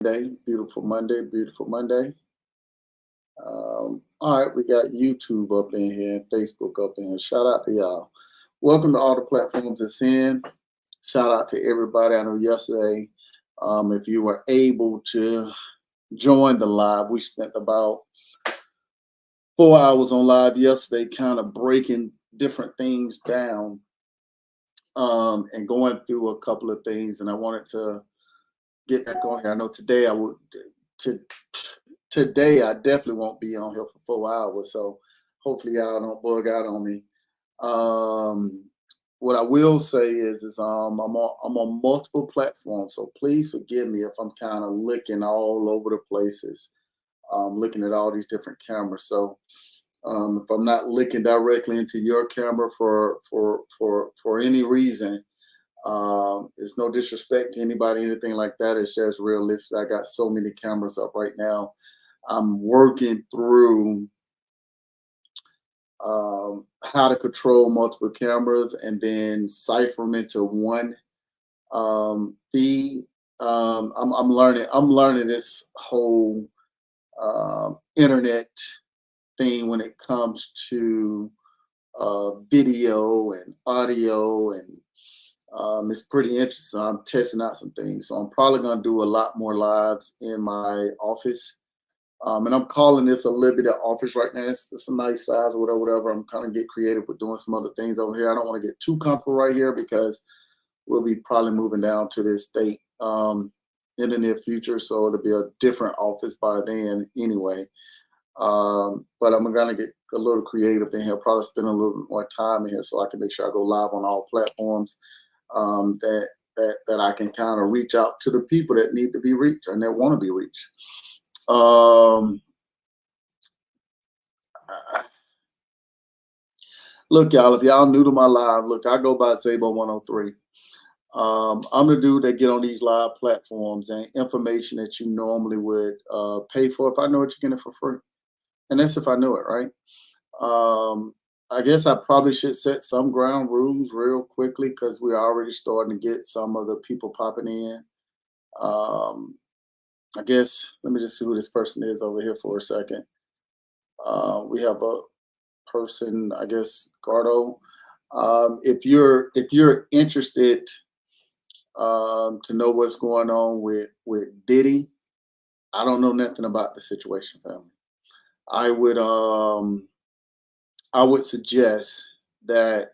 Day, beautiful Monday, beautiful Monday. All right, we got YouTube up in here and Facebook up in here. Shout out to y'all. Welcome to all the platforms that's in. Shout out to everybody. I know yesterday, if you were able to join the live, we spent about 4 hours on live yesterday, kind of breaking different things down and going through a couple of things. And I wanted to get back on here. I know today I would to today I definitely won't be on here for 4 hours, so hopefully y'all don't bug out on me. Um, what I will say is I'm on multiple platforms, so please forgive me if I'm kind of looking all over the places, looking at all these different cameras. So if I'm not looking directly into your camera for any reason, it's no disrespect to anybody, anything like that. It's just realistic. I got so many cameras up right now. I'm working through how to control multiple cameras and then cipher them into one feed. I'm learning. I'm learning this whole internet thing when it comes to video and audio, and it's pretty interesting. I'm testing out some things, so I'm probably going to do a lot more lives in my office. And I'm calling this a little bit of office right now. It's a nice size or whatever. I'm kind of get creative with doing some other things over here. I don't want to get too comfortable right here because we'll be probably moving down to this state in the near future. So it'll be a different office by then anyway. But I'm gonna get a little creative in here. Probably spend a little bit more time in here so I can make sure I go live on all platforms. That I can kind of reach out to the people that need to be reached and that want to be reached. Um, Look, y'all, if y'all new to my live, look, I go by Zabo 103. I'm the dude that get on these live platforms and information that you normally would pay for if I know it, you're getting it for free. And that's if I knew it, right? Um, I guess I probably should set some ground rules real quickly because we're already starting to get some of the people popping in. Um, I guess let me just see who this person is over here for a second. We have a person, I guess, Gardo. If you're interested to know what's going on with Diddy, I don't know nothing about the situation, family. I would um I would suggest that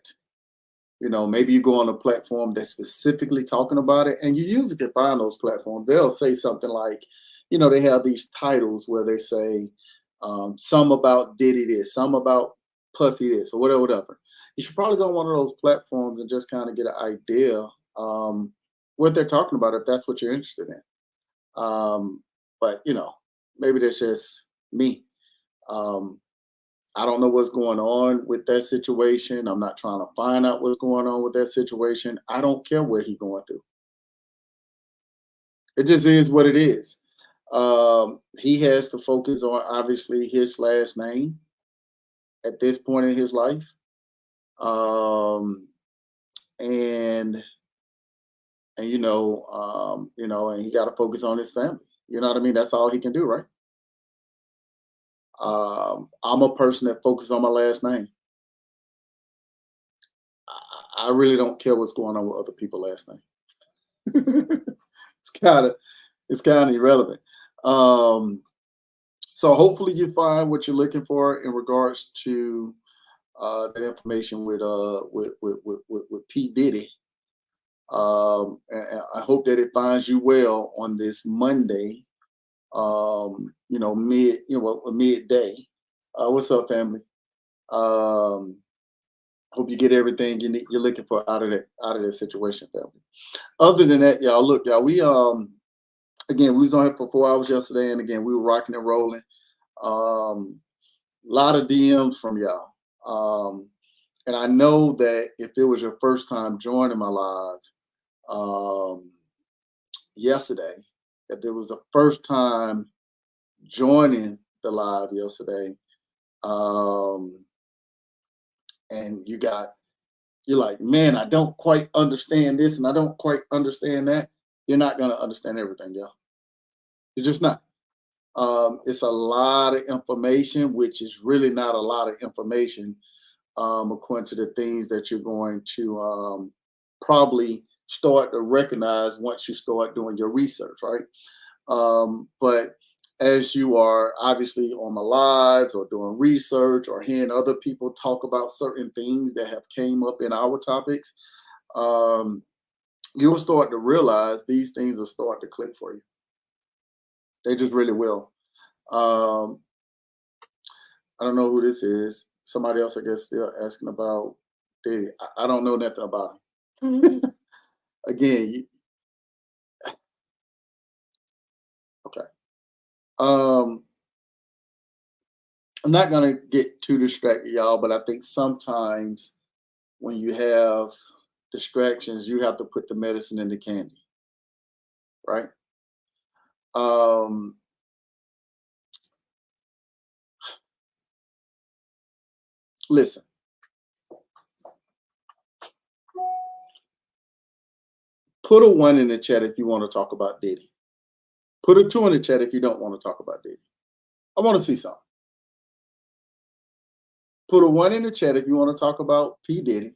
maybe you go on a platform that's specifically talking about it, and you usually can find those platforms. They'll say something like, they have these titles where they say some about Diddy this, some about Puffy this, or whatever, whatever. You should probably go on one of those platforms and just kind of get an idea what they're talking about if that's what you're interested in. But maybe that's just me. Um, I don't know what's going on with that situation. I'm not trying to find out what's going on with that situation. I don't care what he's going through. It just is what it is. He has to focus on obviously his last name at this point in his life, um, and and he got to focus on his family. You know what I mean? That's all he can do, right? I'm a person that focuses on my last name. I really don't care what's going on with other people's last name. it's kind of it's kind of irrelevant. Um, so hopefully you find what you're looking for in regards to the information with P Diddy. And I hope that it finds you well on this Monday. Midday. What's up, family? Um, Hope you get everything you're looking for out of that situation, family. Other than that, y'all, look, y'all, we again, we was on here for 4 hours yesterday, and again, we were rocking and rolling. Um, a lot of DMs from y'all. And I know that if it was your first time joining my live um, yesterday, if it was the first time joining the live yesterday, um, and you're like, man, I don't quite understand this and I don't quite understand that. You're not gonna understand everything, y'all. You're just not. It's a lot of information, which is really not a lot of information, according to the things that you're going to probably start to recognize once you start doing your research, right? But as you are obviously on the lives or doing research or hearing other people talk about certain things that have came up in our topics, um, you'll start to realize these things will start to click for you. They just really will. Um, I don't know who this is. Somebody else, I guess, still asking about Diddy. I don't know nothing about him. Again, okay. Um, I'm not gonna get too distracted, y'all, but I think sometimes when you have distractions, you have to put the medicine in the candy, right? Um, listen, put a one in the chat if you want to talk about Diddy. Put a two in the chat if you don't want to talk about Diddy. I want to see something. Put a one in the chat if you want to talk about P. Diddy.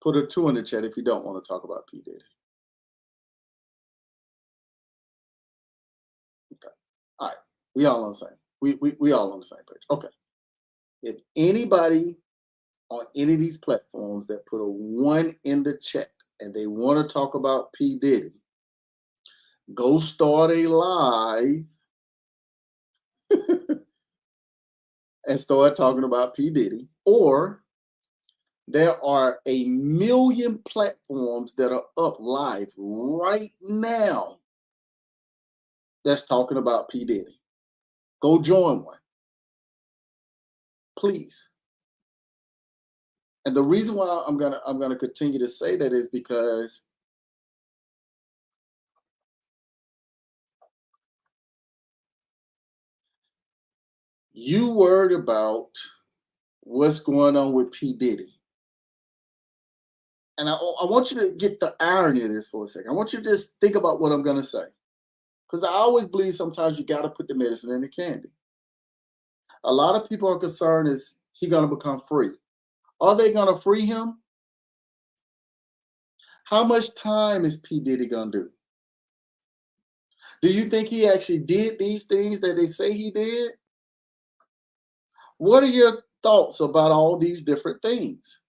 Put a two in the chat if you don't want to talk about P. Diddy. Okay. All right. We all on the same. We all on the same page. Okay. If anybody on any of these platforms that put a one in the chat and they want to talk about P. Diddy, go start a live and start talking about P. Diddy. Or there are a million platforms that are up live right now that's talking about P. Diddy. Go join one, please. And the reason why I'm gonna continue to say that is because you worried about what's going on with P. Diddy. And I want you to get the irony of this for a second. I want you to just think about what I'm gonna say. Because I always believe sometimes you gotta put the medicine in the candy. A lot of people are concerned is he gonna become free. Are they gonna free him? How much time is P. Diddy gonna do? Do you think he actually did these things that they say he did? What are your thoughts about all these different things?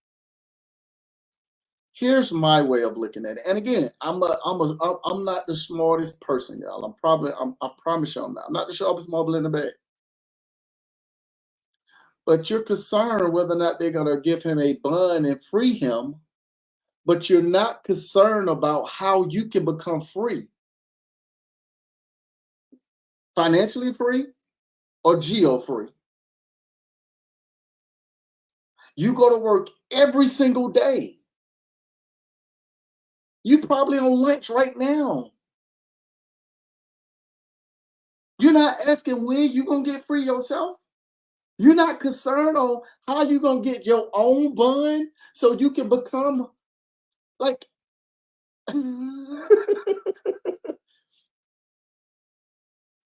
Here's my way of looking at it. And again, I'm not the smartest person, y'all. I promise you I'm not. I'm not the sharpest marble in the bag. But you're concerned whether or not they're gonna give him a bond and free him, but you're not concerned about how you can become free. Financially free or geo free. You go to work every single day. You probably on lunch right now. You're not asking when you gonna get free yourself. You're not concerned on how you gonna get your own bun so you can become like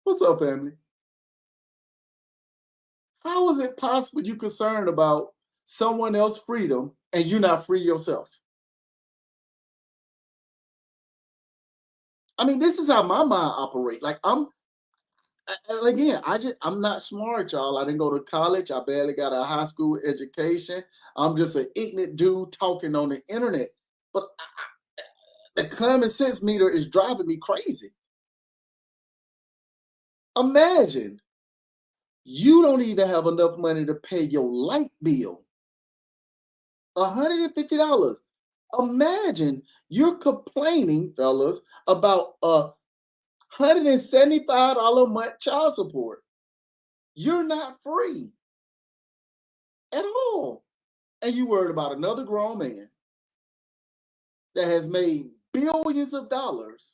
what's up, family? How is it possible you concerned about someone else's freedom and you're not free yourself? I mean, this is how my mind operate. Like and again, I'm not smart, y'all. I didn't go to college. I barely got a high school education. I'm just an ignorant dude talking on the internet. But the common sense meter is driving me crazy. Imagine you don't even have enough money to pay your light bill. $150. Imagine you're complaining, fellas, about $175 a month child support. You're not free at all. And you worried about another grown man that has made billions of dollars.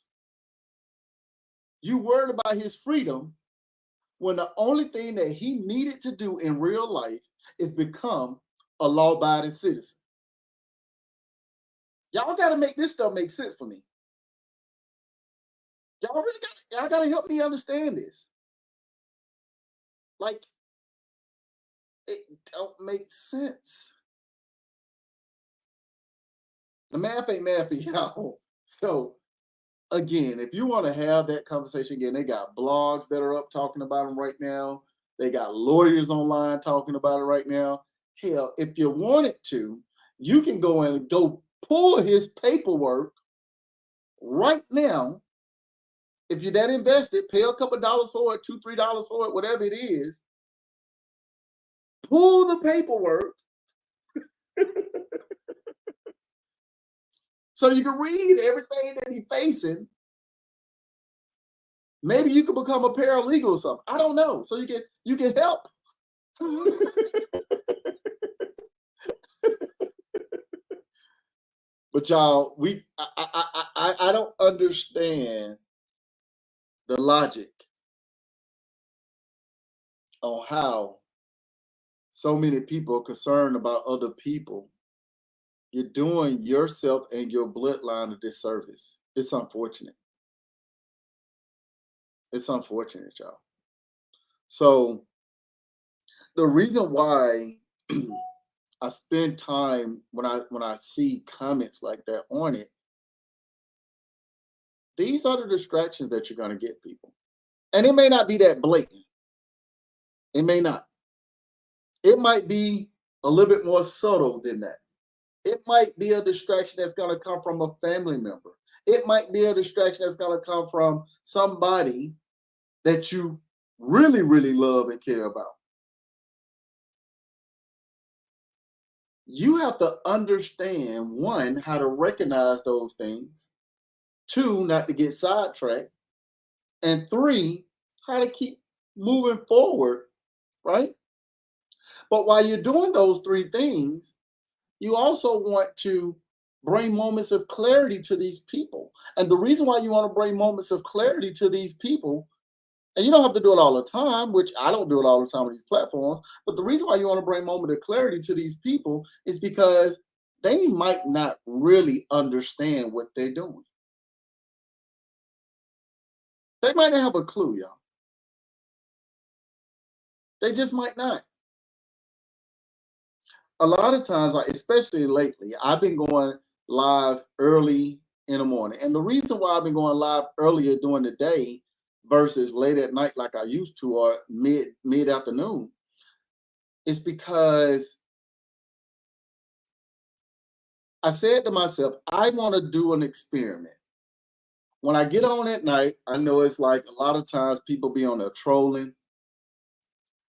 You worried about his freedom when the only thing that he needed to do in real life is become a law-abiding citizen. Y'all got to make this stuff make sense for me. y'all gotta help me understand this. Like, it don't make sense. The math ain't math for y'all. So again, if you want to have that conversation again, they got blogs that are up talking about them right now. They got lawyers online talking about it right now. Hell, if you wanted to, you can go and go pull his paperwork right now. If you're that invested, pay a couple dollars for it, $2, $3 for it, whatever it is. Pull the paperwork so you can read everything that he's facing. Maybe you could become a paralegal or something. I don't know. So you can help. But y'all, I don't understand the logic on how so many people are concerned about other people. You're doing yourself and your bloodline a disservice. It's unfortunate. It's unfortunate, y'all. So the reason why I spend time when I see comments like that on it, these are the distractions that you're going to get, people. And it may not be that blatant. It may not. It might be a little bit more subtle than that. It might be a distraction that's going to come from a family member. It might be a distraction that's going to come from somebody that you really, really love and care about. You have to understand, one, how to recognize those things, two, not to get sidetracked, and three, how to keep moving forward, right? But while you're doing those three things, you also want to bring moments of clarity to these people. And the reason why you want to bring moments of clarity to these people, and you don't have to do it all the time, which I don't do it all the time on these platforms, but the reason why you want to bring moment of clarity to these people is because they might not really understand what they're doing. They might not have a clue, y'all. They just might not. A lot of times, like especially lately, I've been going live early in the morning. And the reason why I've been going live earlier during the day versus late at night like I used to or mid afternoon is because I said to myself, I want to do an experiment. When I get on at night, I know it's like a lot of times people be on there trolling,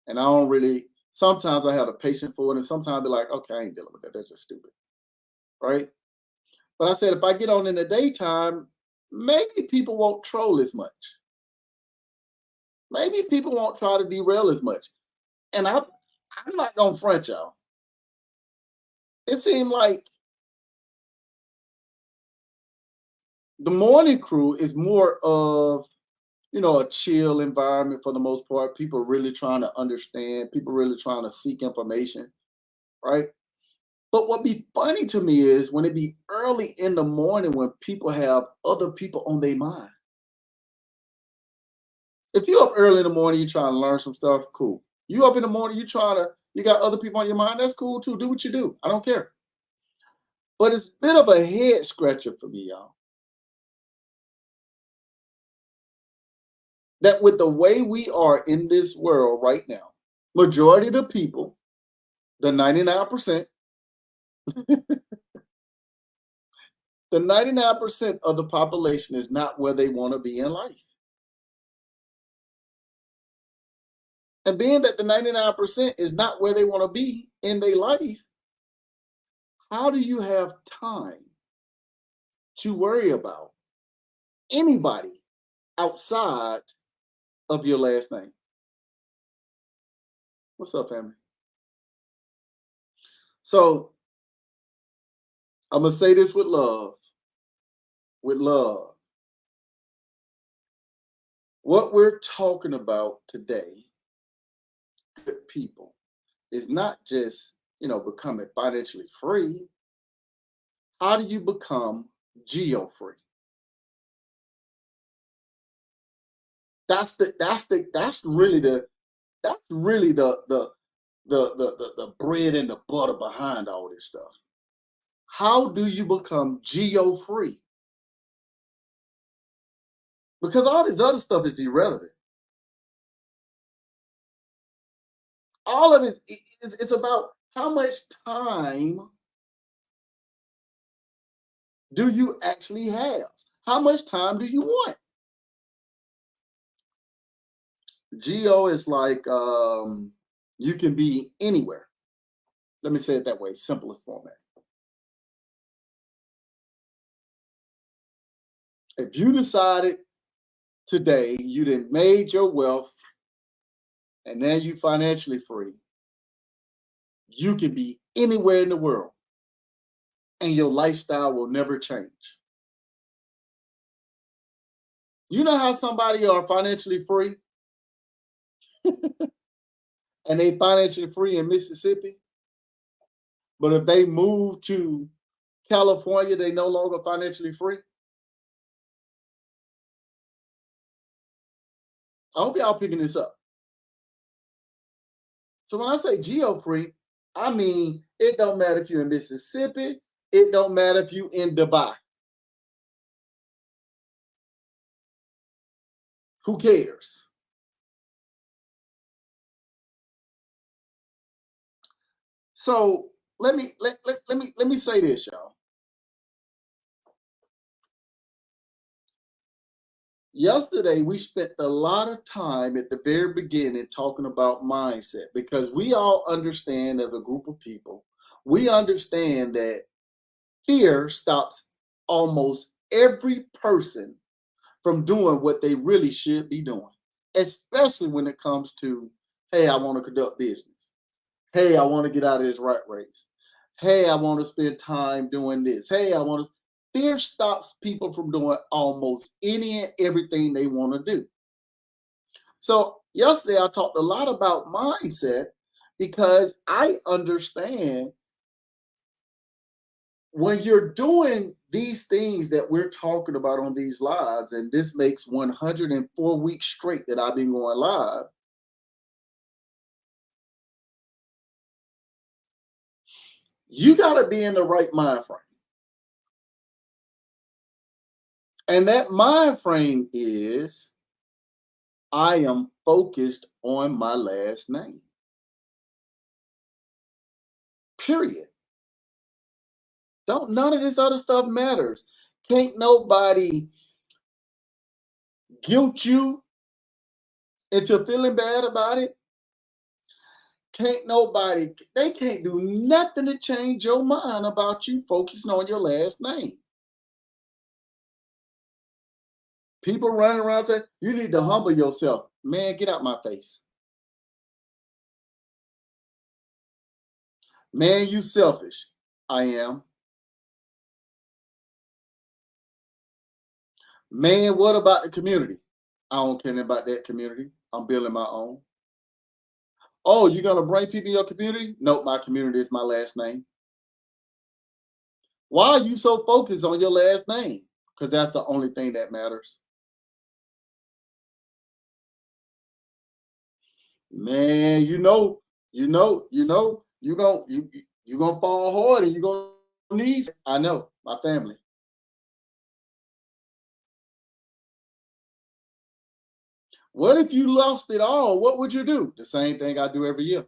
and I don't really. Sometimes I have a patience for it, and sometimes I be like, okay, I ain't dealing with that. That's just stupid, right? But I said if I get on in the daytime, maybe people won't troll as much. Maybe people won't try to derail as much. And I'm not gonna front y'all. It seemed like the morning crew is more of a chill environment for the most part. People really trying to understand, people really trying to seek information, right? But what be funny to me is when it be early in the morning when people have other people on their mind. If you up early in the morning, you trying to learn some stuff, cool. You up in the morning, you got other people on your mind, that's cool too. Do what you do. I don't care. But it's a bit of a head scratcher for me, y'all. That with the way we are in this world right now, majority of the people, the 99%, the 99% of the population is not where they want to be in life. And being that the 99% is not where they want to be in their life, how do you have time to worry about anybody outside of your last name? What's up, family? So I'm going to say this with love. With love. What we're talking about today, good people, is not just, becoming financially free. How do you become geo free? That's really the bread and the butter behind all this stuff. How do you become geo free? Because all this other stuff is irrelevant. All of it, it's about how much time do you actually have? How much time do you want? Geo is like you can be anywhere. Let me say it that way, simplest format. If you decided today you done made your wealth and now you financially free, you can be anywhere in the world and your lifestyle will never change. You know how somebody are financially free and they financially free in Mississippi, but if they move to California, they no longer financially free? I hope y'all picking this up. So when I say geo free, I mean it don't matter if you're in Mississippi, it don't matter if you in Dubai. Who cares? So let me say this, y'all. Yesterday we spent a lot of time at the very beginning talking about mindset because we all understand as a group of people, we understand that fear stops almost every person from doing what they really should be doing, especially when it comes to, hey, I want to conduct business. Hey, I want to get out of this rat race. Hey, I want to spend time doing this. Hey, I want to. Fear stops people from doing almost any and everything they want to do. So, yesterday I talked a lot about mindset because I understand when you're doing these things that we're talking about on these lives, and this makes 104 weeks straight that I've been going live, you got to be in the right mind frame. And that mind frame is I am focused on my last name. Period. Don't none of this other stuff matters. Can't nobody guilt you into feeling bad about it. Can't nobody, they can't do nothing to change your mind about you focusing on your last name. People running around saying, you need to humble yourself. Man, get out my face. Man, you selfish. I am. Man, what about the community? I don't care about that community. I'm building my own. Oh, you're gonna bring people in your community? Nope, my community is my last name. Why are you so focused on your last name? Because that's the only thing that matters. Man, you gonna fall hard and you gonna need. I know my family. What if you lost it all? What would you do? The same thing I do every year.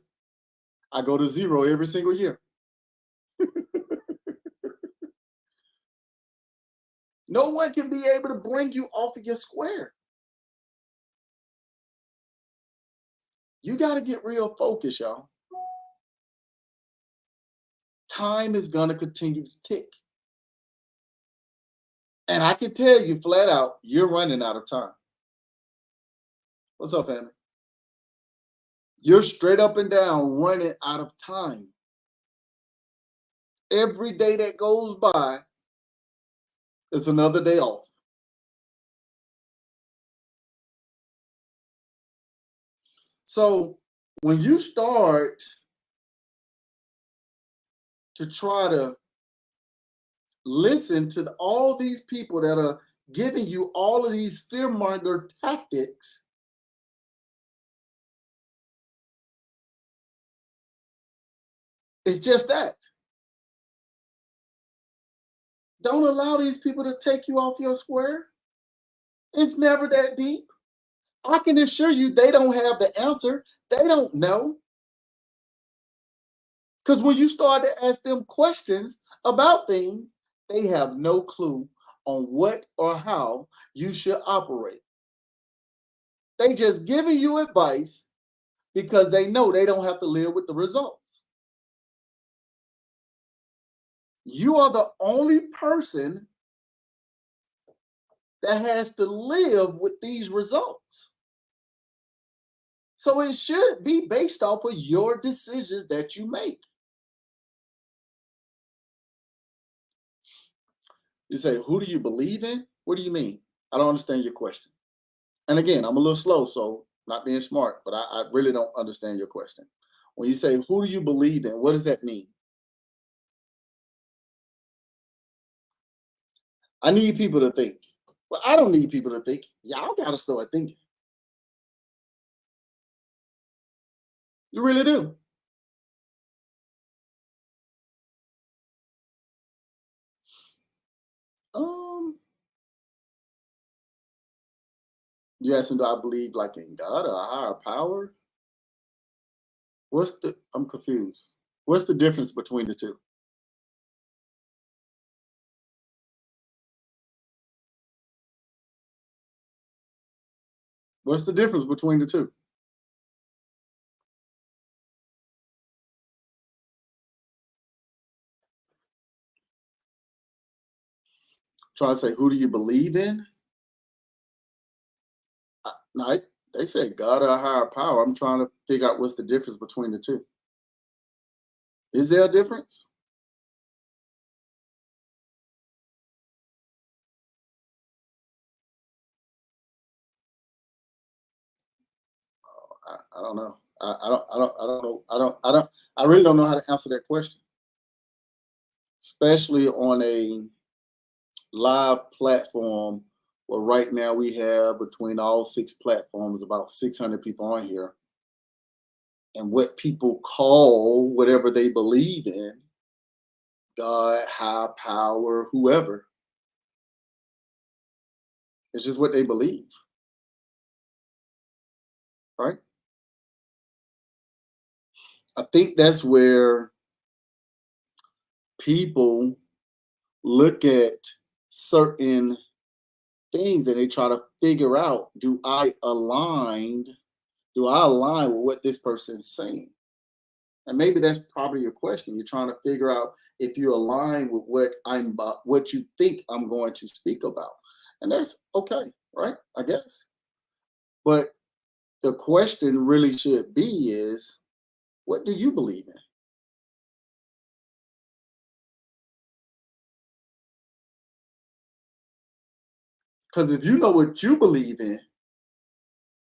I go to zero every single year. No one can be able to bring you off of your square. You got to get real focused, y'all. Time is going to continue to tick. And I can tell you flat out, you're running out of time. What's up, family? You're straight up and down running out of time. Every day that goes by is another day off. So when you start to try to listen to all these people that are giving you all of these fear monger tactics, It's just that. Don't allow these people to take you off your square. It's never that deep. I can assure you they don't have the answer. They don't know. Because when you start to ask them questions about things, they have no clue on what or how you should operate. They just giving you advice because they know they don't have to live with the results. You are the only person that has to live with these results. So it should be based off of your decisions that you make. You say, who do you believe in? What do you mean? I don't understand your question. And again, I'm a little slow, so not being smart, but I really don't understand your question. When you say, who do you believe in? What does that mean? I need people to think. Well, I don't need people to think. Y'all got to start thinking. You really do. Um, you asking, do I believe like in God or a higher power? I'm confused. What's the difference between the two? What's the difference between the two? Trying to say, who do you believe in? No, they say God or a higher power. I'm trying to figure out what's the difference between the two. Is there a difference? I don't know. I really don't know how to answer that question, especially on a live platform where right now we have between all six platforms about 600 people on here. And what people call whatever they believe in, God, high power, whoever, it's just what they believe, right? I think that's where people look at certain things and they try to figure out, do I align with what this person's saying? And maybe that's probably your question. You're trying to figure out if you align with what you think I'm going to speak about. And that's okay, right? I guess. But the question really should be is, what do you believe in? Because if you know what you believe in,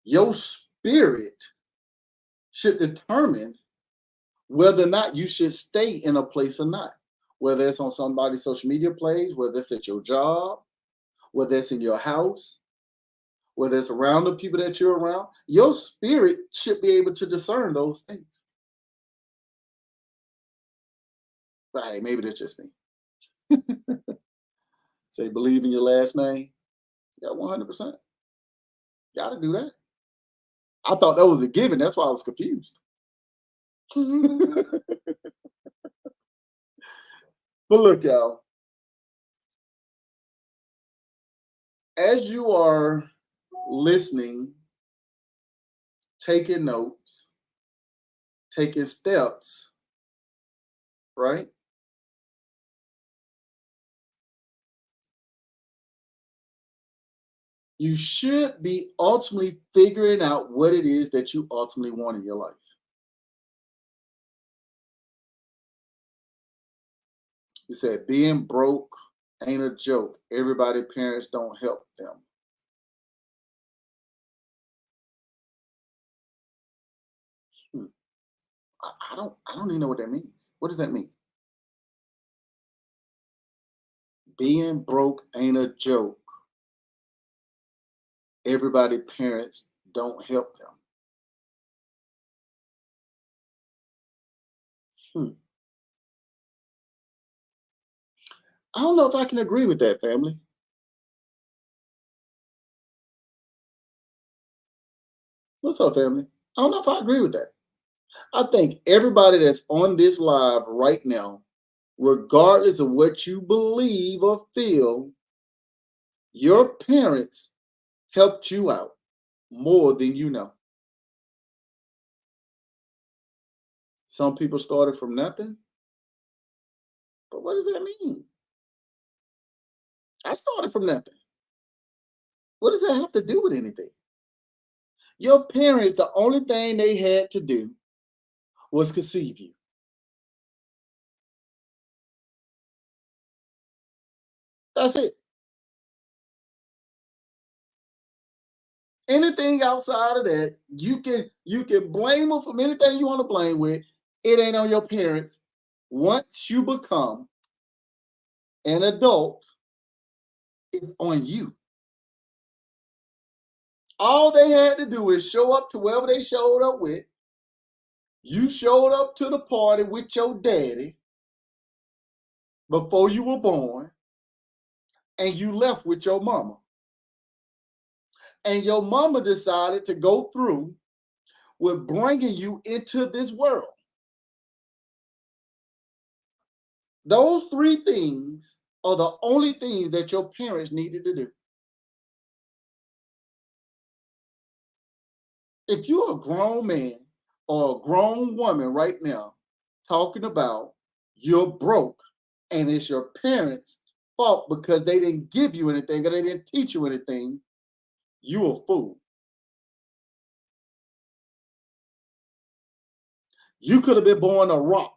your spirit should determine whether or not you should stay in a place or not. Whether it's on somebody's social media page, whether it's at your job, whether it's in your house, whether it's around the people that you're around, your spirit should be able to discern those things. But hey, maybe that's just me. Say, believe in your last name. Yeah, 100%. Got to do that. I thought that was a given. That's why I was confused. But look, y'all, as you are listening, taking notes, taking steps, right? You should be ultimately figuring out what it is that you ultimately want in your life. You said being broke ain't a joke. Everybody parents don't help them. Hmm. I don't even know what that means. What does that mean? Being broke ain't a joke. Everybody parents don't help them. Hmm. I don't know if I can agree with that, family. What's up, family? I don't know if I agree with that. I think everybody that's on this live right now, regardless of what you believe or feel, your parents helped you out more than you know. Some people started from nothing, but what does that mean? I started from nothing. What does that have to do with anything? Your parents, the only thing they had to do was conceive you. That's it. Anything outside of that, you can blame them from anything you want to blame with. It ain't on your parents. Once you become an adult, it's on you. All they had to do is show up to wherever they showed up with. You showed up to the party with your daddy before you were born, and you left with your mama. And your mama decided to go through with bringing you into this world. Those three things are the only things that your parents needed to do. If you're a grown man or a grown woman right now talking about you're broke and it's your parents' fault because they didn't give you anything or they didn't teach you anything, you a fool. You could have been born a rock.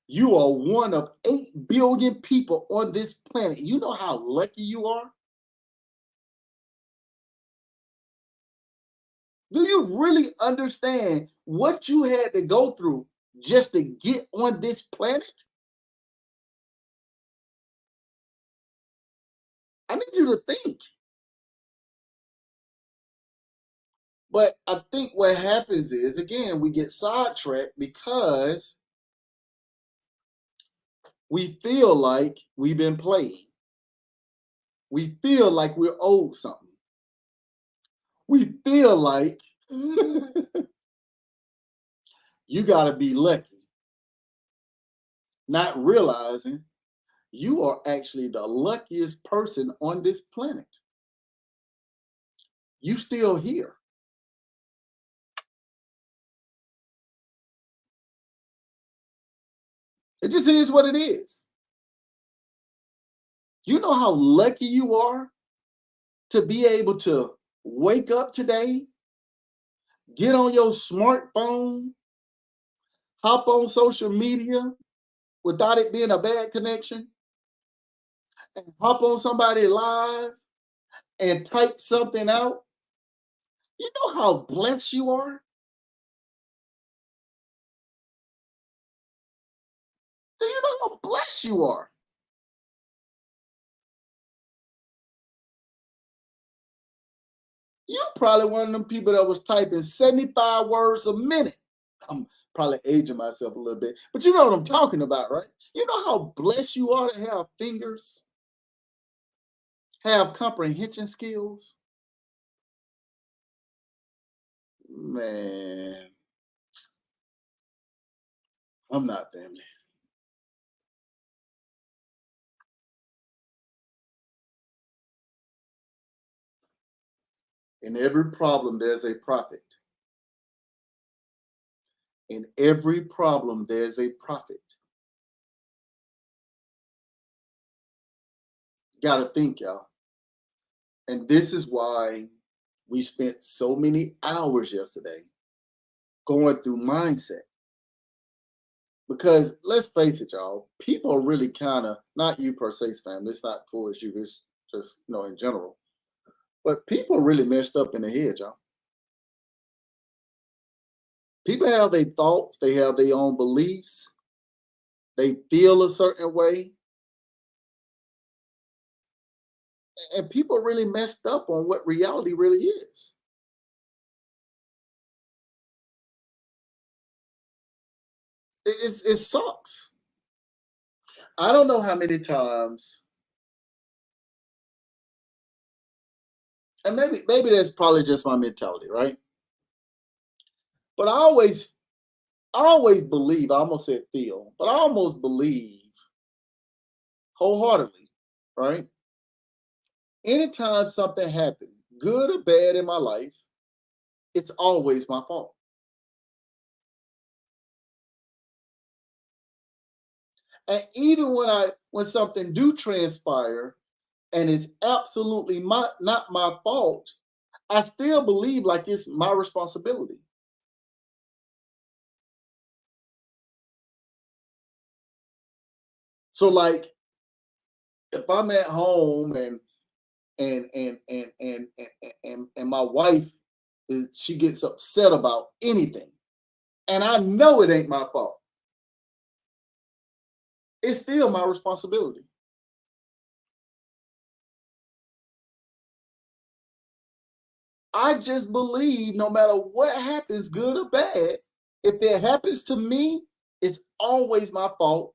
You are one of 8 billion people on this planet. You know how lucky you are? Do you really understand what you had to go through just to get on this planet? I need you to think. But I think what happens is, again, we get sidetracked because we feel like we've been played. We feel like we're owed something. We feel like you got to be lucky, not realizing you are actually the luckiest person on this planet. You still here. It just is what it is. You know how lucky you are to be able to wake up today, get on your smartphone, hop on social media without it being a bad connection, and hop on somebody live and type something out. You know how blessed you are? Do you know how blessed you are? You probably one of them people that was typing 75 words a minute. I'm probably aging myself a little bit, but you know what I'm talking about, right? You know how blessed you are to have fingers, have comprehension skills? Man, I'm not family. In every problem, there's a prophet. In every problem, there's a prophet. Gotta think, y'all. And this is why we spent so many hours yesterday going through mindset. Because let's face it, y'all, people are really kind of, not you per se, family, it's not towards you, it's just, in general. But people are really messed up in the head, y'all. People have their thoughts, they have their own beliefs, they feel a certain way, and people are really messed up on what reality really is. It sucks. I don't know how many times, and maybe that's probably just my mentality, right? But I always believe, I almost said feel, but I almost believe wholeheartedly, right? Anytime something happens, good or bad in my life, it's always my fault. And even when something do transpire and it's absolutely not my fault, I still believe like it's my responsibility. So like if I'm at home and my wife is she gets upset about anything, and I know it ain't my fault, it's still my responsibility. I just believe no matter what happens, good or bad, if it happens to me, it's always my fault.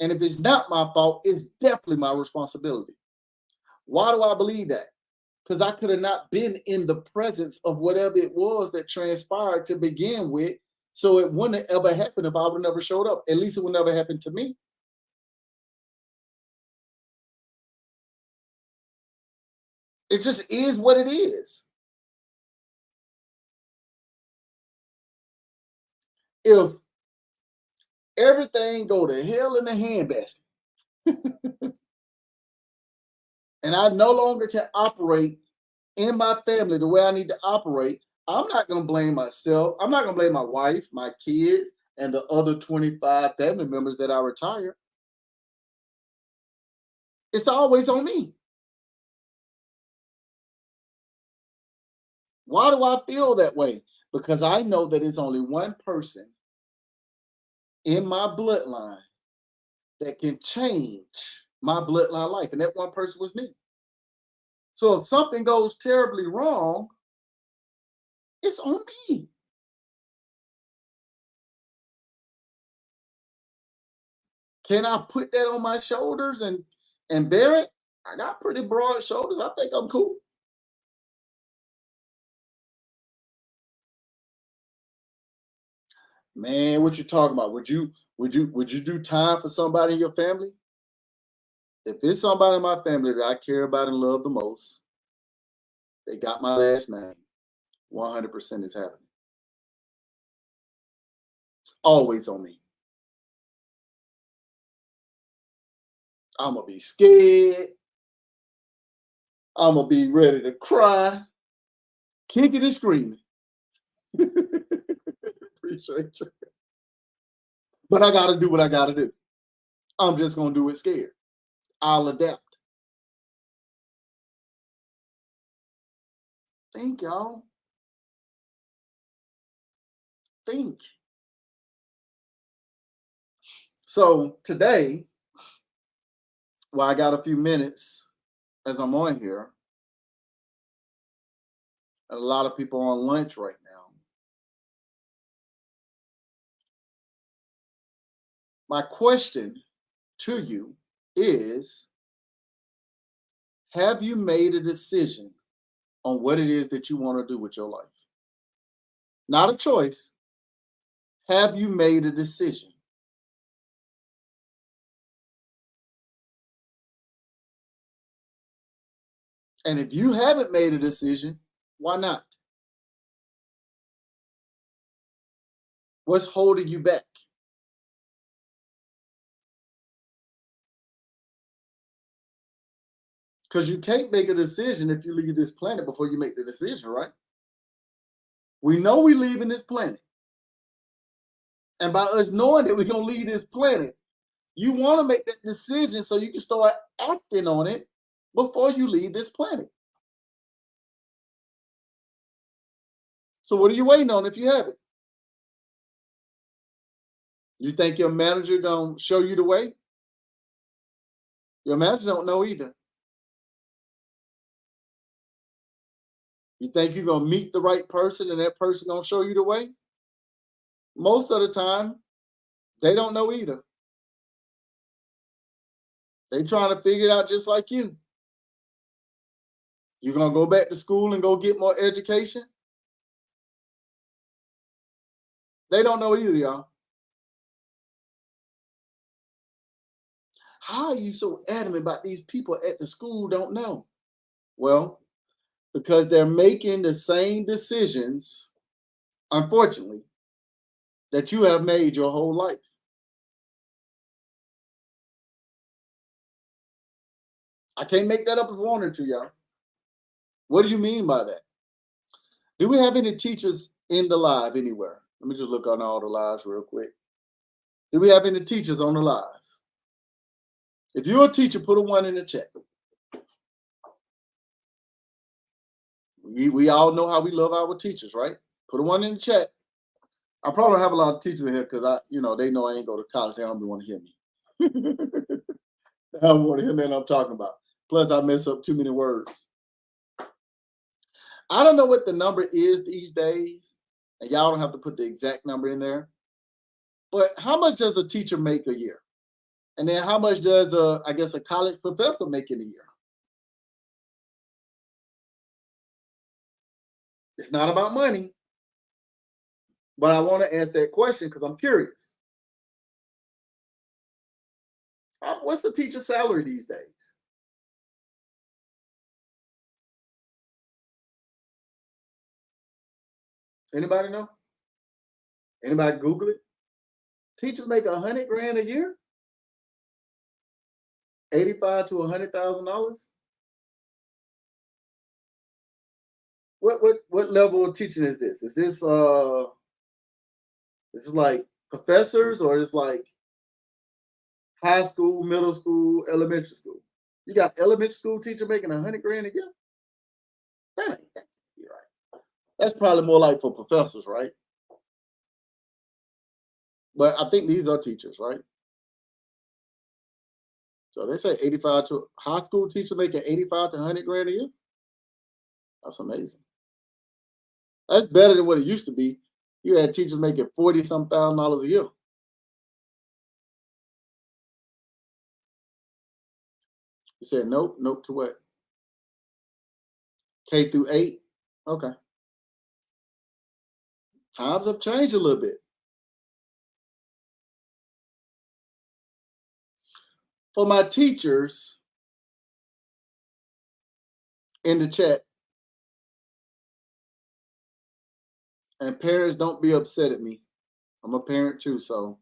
And if it's not my fault, it's definitely my responsibility. Why do I believe that? Because I could have not been in the presence of whatever it was that transpired to begin with. So it wouldn't have ever happened if I would have never showed up. At least it would never happen to me. It just is what it is. If everything go to hell in a handbasket and I no longer can operate in my family the way I need to operate, I'm not going to blame myself. I'm not going to blame my wife, my kids, and the other 25 family members that I retired. It's always on me. Why do I feel that way? Because I know that it's only one person in my bloodline that can change my bloodline life, and that one person was me. So if something goes terribly wrong, it's on me. Can I put that on my shoulders and bear it? I got pretty broad shoulders. I think I'm cool. Man, what you talking about? Would you do time for somebody in your family? If it's somebody in my family that I care about and love the most, they got my last name. 100% is happening. It's always on me. I'm gonna be scared. I'm gonna be ready to cry, kicking and screaming. Appreciate you. But I gotta do what I gotta do. I'm just gonna do it scared. I'll adapt. Think, y'all. Think. So today, while I got a few minutes as I'm on here, and a lot of people on lunch right now. My question to you is, have you made a decision on what it is that you want to do with your life? Not a choice. Have you made a decision? And if you haven't made a decision, why not? What's holding you back? Because you can't make a decision if you leave this planet before you make the decision, right? We know we leaving this planet. And by us knowing that we're going to leave this planet, you want to make that decision so you can start acting on it before you leave this planet. So what are you waiting on if you haven't? You think your manager gonna show you the way? Your manager don't know either. You think you're gonna meet the right person and that person gonna show you the way? Most of the time, they don't know either. They trying to figure it out just like you. You gonna go back to school and go get more education? They don't know either, y'all. How are you so adamant about these people at the school don't know? Well, because they're making the same decisions, unfortunately, that you have made your whole life. I can't make that up if I wanted to, y'all. What do you mean by that? Do we have any teachers in the live anywhere? Let me just look on all the lives real quick. Do we have any teachers on the live? If you're a teacher, put a 1 in the chat. We all know how we love our teachers, right? Put a 1 in the chat. I probably don't have a lot of teachers in here because they know I ain't go to college. They don't want to hear me. They don't want to hear me what I'm talking about. Plus, I mess up too many words. I don't know what the number is these days, and y'all don't have to put the exact number in there. But how much does a teacher make a year? And then how much does a college professor make in a year? It's not about money. But I want to ask that question because I'm curious. What's the teacher salary these days? Anybody know? Anybody Google it? Teachers make $100,000 a year? $85,000 to $100,000? What level of teaching is this? Is this like professors or is like high school, middle school, elementary school? You got elementary school teacher making $100,000 a year? That ain't right. That's probably more like for professors, right? But I think these are teachers, right? So they say 85 to high school teacher making 85 to $100,000 a year. That's amazing. That's better than what it used to be. You had teachers making 40 some thousand dollars a year. You said nope, nope to what? K through 8. Okay. Times have changed a little bit. For my teachers in the chat, and parents, don't be upset at me. I'm a parent too, so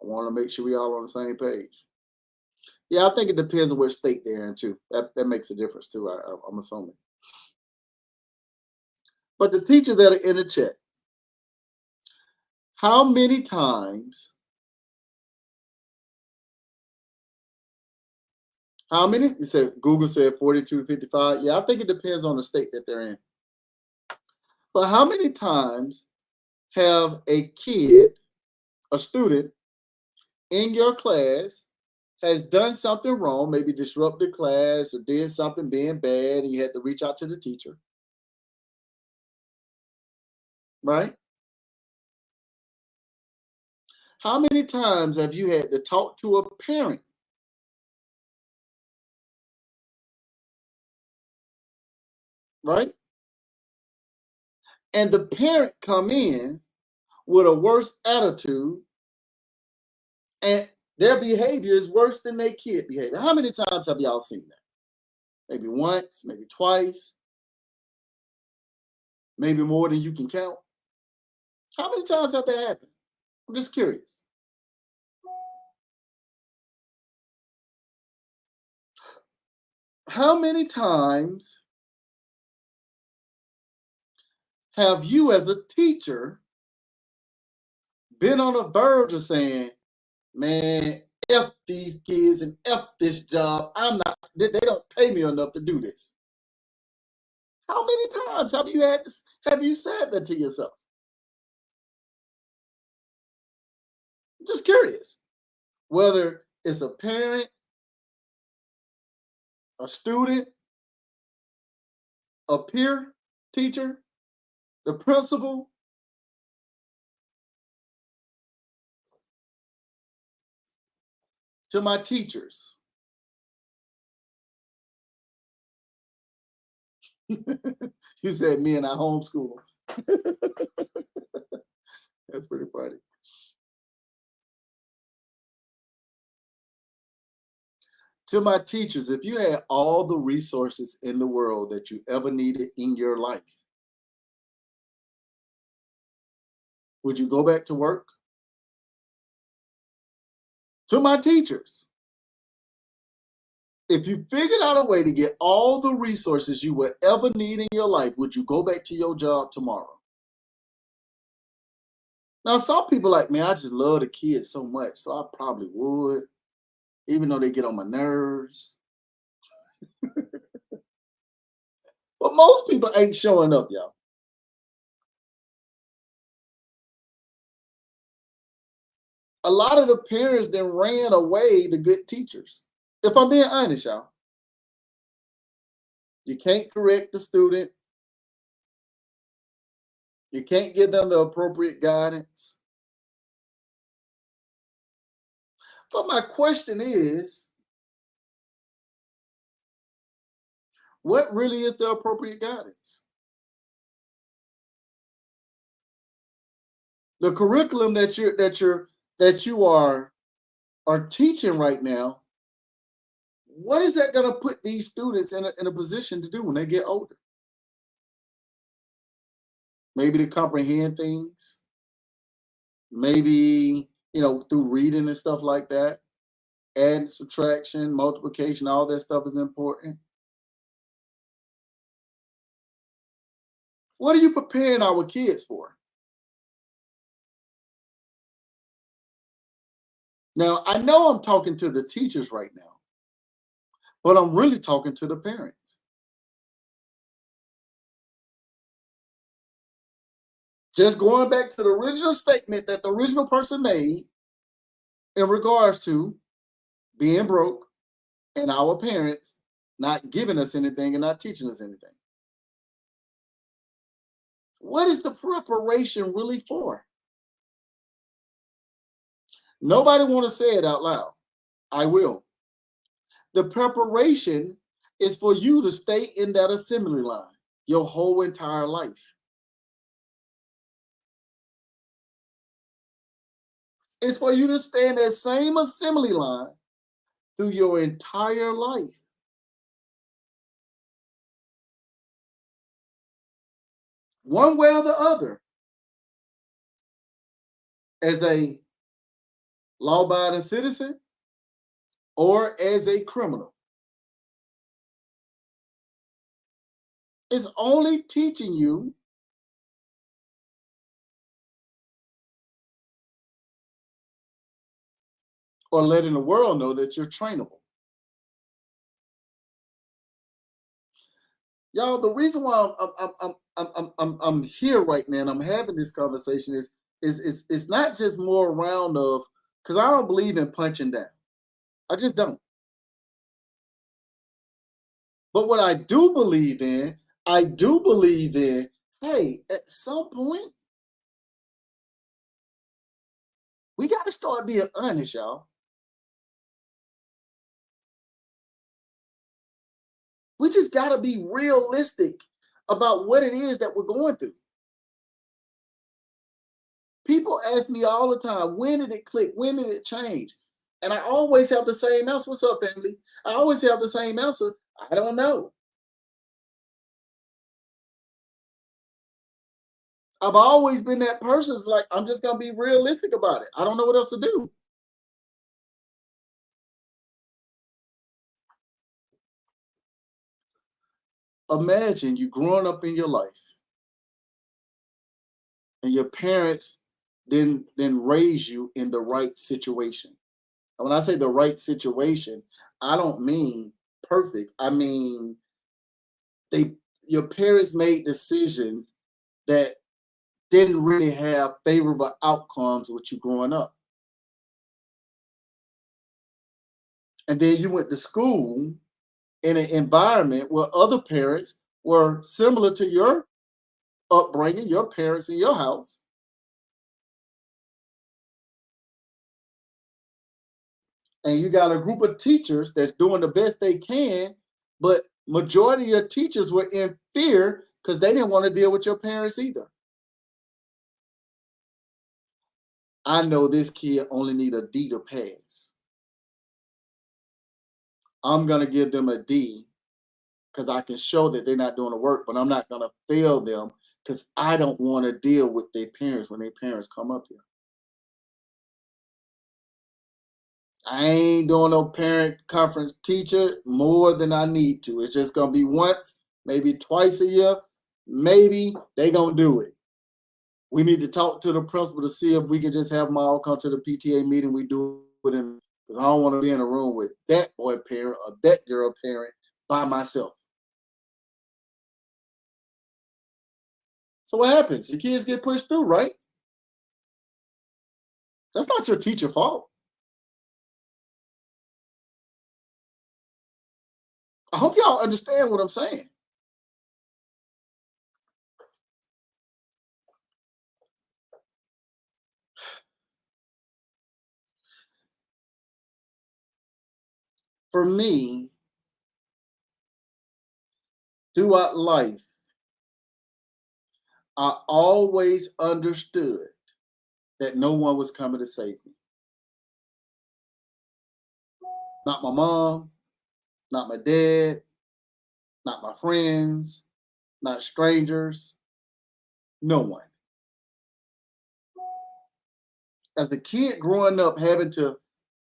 I want to make sure we all on the same page. Yeah, I think it depends on what state they're in too. That makes a difference too. I'm assuming. But the teachers that are in the chat, how many times? How many? You said Google said 42 to 55. Yeah, I think it depends on the state that they're in. But how many times have a kid, a student in your class has done something wrong, maybe disrupted class or did something being bad, and you had to reach out to the teacher? Right? How many times have you had to talk to a parent? Right? And the parent come in with a worse attitude and their behavior is worse than their kid behavior. How many times have y'all seen that? Maybe once, maybe twice, maybe more than you can count. How many times have that happened? I'm just curious. How many times have you as a teacher been on the verge of saying, man, F these kids and F this job. They don't pay me enough to do this. How many times have you said that to yourself? Just curious. Whether it's a parent, a student, a peer teacher, the principal. To my teachers, You said me and I homeschool. That's pretty funny. To my teachers, if you had all the resources in the world that you ever needed in your life, would you go back to work? To my teachers, if you figured out a way to get all the resources you would ever need in your life, would you go back to your job tomorrow? Now, some people like me, I just love the kids so much, so I probably would, even though they get on my nerves. But most people ain't showing up, y'all. A lot of the parents then ran away the good teachers. If I'm being honest, y'all, you can't correct the student. You can't give them the appropriate guidance. But my question is, what really is the appropriate guidance? The curriculum that you are teaching right now, what is that going to put these students in a position to do when they get older? Maybe to comprehend things, maybe, through reading and stuff like that. Add, subtraction, multiplication, all that stuff is important. What are you preparing our kids for? Now, I know I'm talking to the teachers right now, but I'm really talking to the parents. Just going back to the original statement that the original person made in regards to being broke and our parents not giving us anything and not teaching us anything. What is the preparation really for? Nobody want to say it out loud. I will. The preparation is for you to stay in that assembly line your whole entire life. It's for you to stay in that same assembly line through your entire life. One way or the other, as a law-abiding citizen or as a criminal. It's only teaching you or letting the world know that you're trainable. Y'all, the reason why I'm here right now and I'm having this conversation is it's not just more around of, because I don't believe in punching down. I just don't. But what I do believe in, hey, at some point, we got to start being honest, y'all. We just got to be realistic about what it is that we're going through. People ask me all the time, when did it click? When did it change? And I always have the same answer. What's up, family? I always have the same answer. I don't know. I've always been that person. It's like, I'm just going to be realistic about it. I don't know what else to do. Imagine you growing up in your life and your parents then raise you in the right situation. And when I say the right situation, I don't mean perfect. I mean they your parents made decisions that didn't really have favorable outcomes with you growing up. And then you went to school in an environment where other parents were similar to your upbringing, your parents in your house. And you got a group of teachers that's doing the best they can, but Majority of your teachers were in fear because they didn't want to deal with your parents either. I know this kid only need a D to pass. I'm going to give them a D because I can show that they're not doing the work, but I'm not going to fail them because I don't want to deal with their parents when their parents come up here. I ain't doing no parent conference teacher more than I need to. It's just going to be once, maybe twice a year. Maybe they going to do it. We need to talk to the principal to see if we can just have them all come to the PTA meeting. We do it in, because I don't want to be in a room with that boy parent or that girl parent by myself. So what happens? Your kids get pushed through, right? That's not your teacher's fault. I hope y'all understand what I'm saying. For me, throughout life, I always understood that no one was coming to save me. Not my mom, not my dad, not my friends, not strangers, no one. As a kid growing up, having to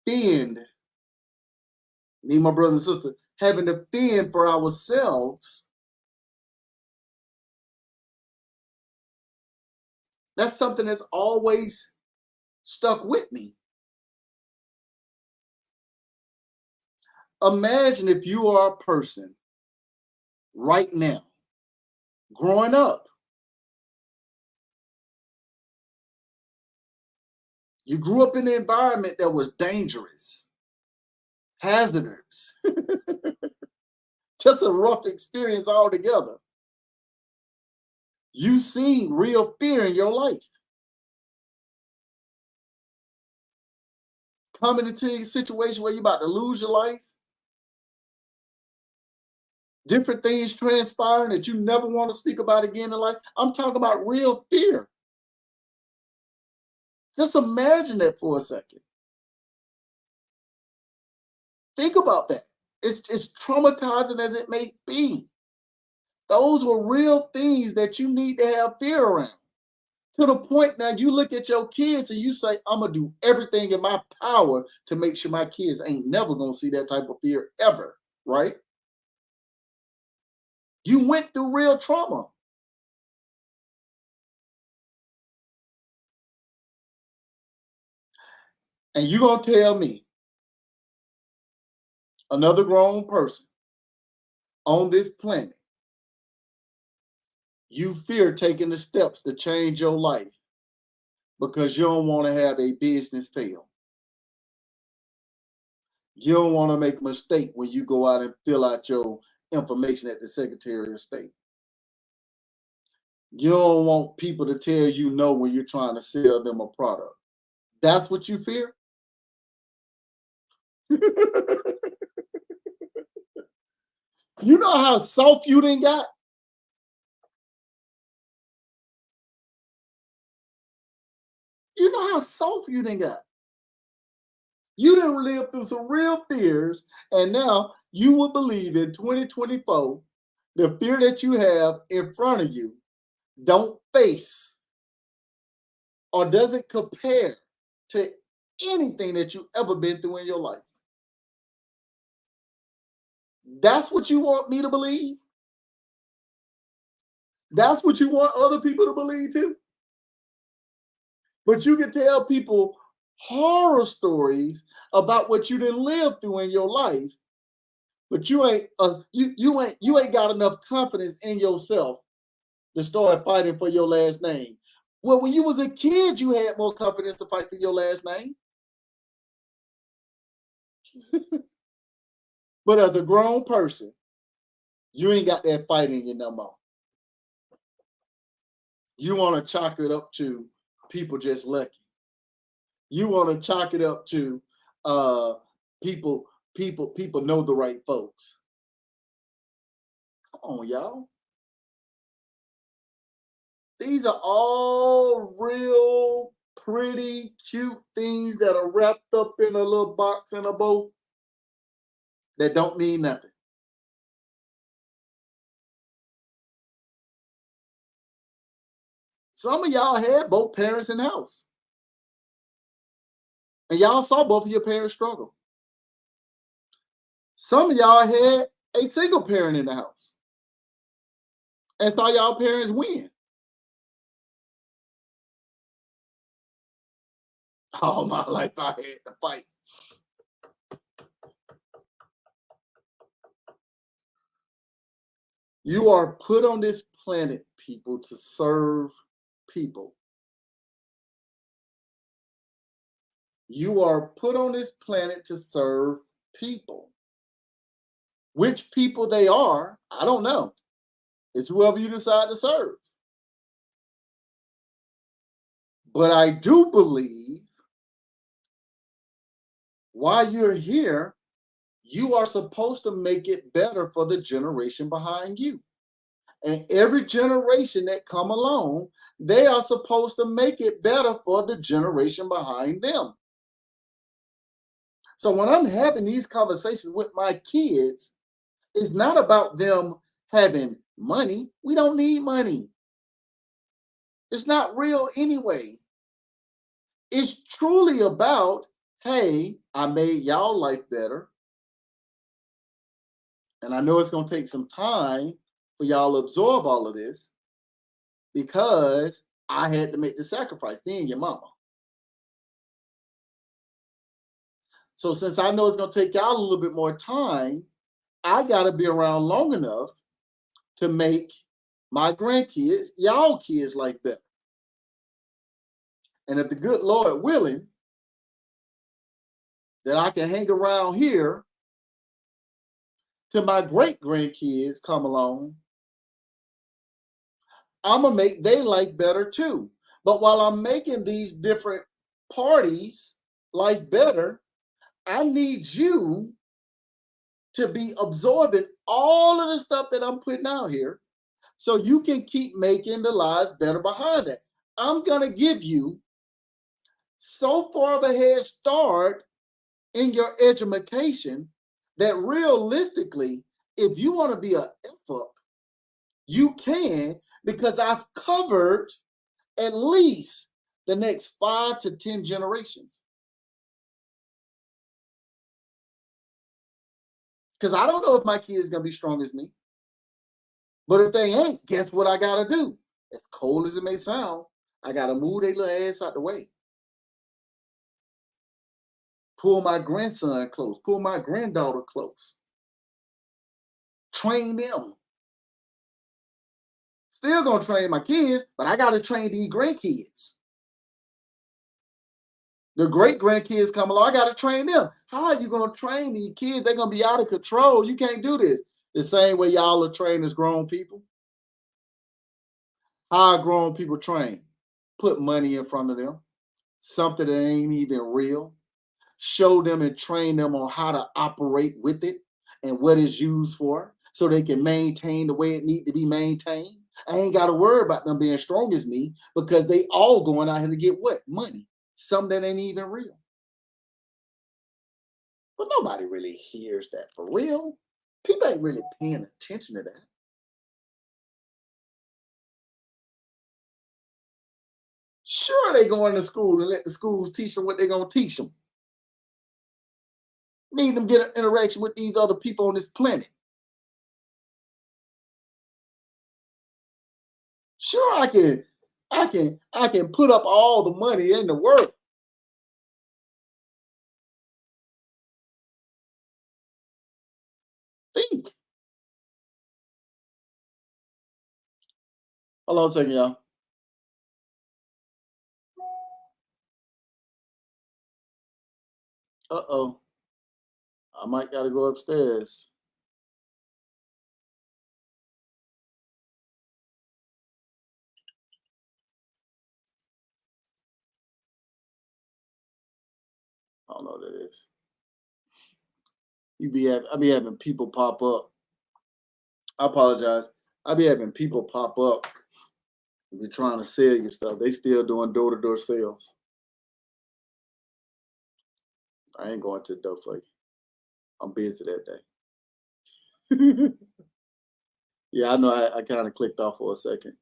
fend, me and my brother and sister, having to fend for ourselves, that's something that's always stuck with me. Imagine if you are a person right now, growing up, you grew up in an environment that was dangerous, hazardous, just a rough experience altogether. You've seen real fear in your life. Coming into a situation where you're about to lose your life, different things transpiring that you never want to speak about again in life. I'm talking about real fear. Just imagine that for a second. Think about that. It's traumatizing as it may be. Those were real things that you need to have fear around. To the point now you look at your kids and you say, I'm gonna do everything in my power to make sure my kids ain't never gonna see that type of fear ever, right? You went through real trauma. And you gonna tell me, another grown person on this planet, you fear taking the steps to change your life because you don't want to have a business fail. You don't want to make a mistake when you go out and fill out your information at the Secretary of State. You don't want people to tell you no when you're trying to sell them a product. That's what you fear? You know how soft you done got? You know how soft you done got? You didn't live through some real fears, and now you will believe in 2024 the fear that you have in front of you don't face or doesn't compare to anything that you've ever been through in your life. That's what you want me to believe? That's what you want other people to believe too? But you can tell people horror stories about what you didn't live through in your life, but you ain't got enough confidence in yourself to start fighting for your last name. Well, when you was a kid, you had more confidence to fight for your last name. But as a grown person, you ain't got that fight in you no more. You want to chalk it up to people just lucky. You want to chalk it up to uh people know the right folks. on, y'all. These are all real pretty, cute things that are wrapped up in a little box and a bow that don't mean nothing. Some of y'all had both parents in the house, and y'all saw both of your parents struggle. Some of y'all had a single parent in the house and saw y'all parents win. All my life I had to fight. You are put on this planet, people, to serve people. You are put on this planet to serve people. Which people they are, I don't know. It's whoever you decide to serve. But I do believe while you're here, you are supposed to make it better for the generation behind you. And every generation that come along, they are supposed to make it better for the generation behind them. So when I'm having these conversations with my kids, it's not about them having money. We don't need money. It's not real anyway. It's truly about, hey, I made y'all life better. And I know it's going to take some time for y'all to absorb all of this because I had to make the sacrifice, being your mama. So since I know it's going to take y'all a little bit more time, I got to be around long enough to make my grandkids, y'all kids, life better. And if the good Lord willing, that I can hang around here till my great grandkids come along, I'm gonna make their life better too. But while I'm making these different parties life better, I need you to be absorbing all of the stuff that I'm putting out here so you can keep making the lives better behind that. I'm gonna give you so far of a head start in your education that realistically, if you want to be a F up, you can, because I've covered at least the next 5 to 10 generations. Because I don't know if my kid's gonna be strong as me. But if they ain't, guess what I gotta do? As cold as it may sound, I gotta move their little ass out the way. Pull my grandson close, pull my granddaughter close. Train them. Still gonna train my kids, but I gotta train these grandkids. The great grandkids come along, I gotta train them. How are you gonna train these kids? They're gonna be out of control. You can't do this. The same way y'all are trained as grown people. How are grown people trained? Put money in front of them, something that ain't even real. Show them and train them on how to operate with it and what it's used for so they can maintain the way it needs to be maintained. I ain't got to worry about them being strong as me because they all going out here to get what? Money. Something that ain't even real. But nobody really hears that for real. People ain't really paying attention to that. Sure, they going to school and let the schools teach them what they're going to teach them. Need them get an interaction with these other people on this planet. Sure, I can put up all the money in the world. Think. Hold on a second, y'all. Uh-oh. I might gotta go upstairs. I don't know what that is. I be having people pop up. I apologize. I be having people pop up. They're trying to sell you stuff. They still doing door-to-door sales. I ain't going to the door for you. I'm busy that day. Yeah, I know. I kind of clicked off for a second.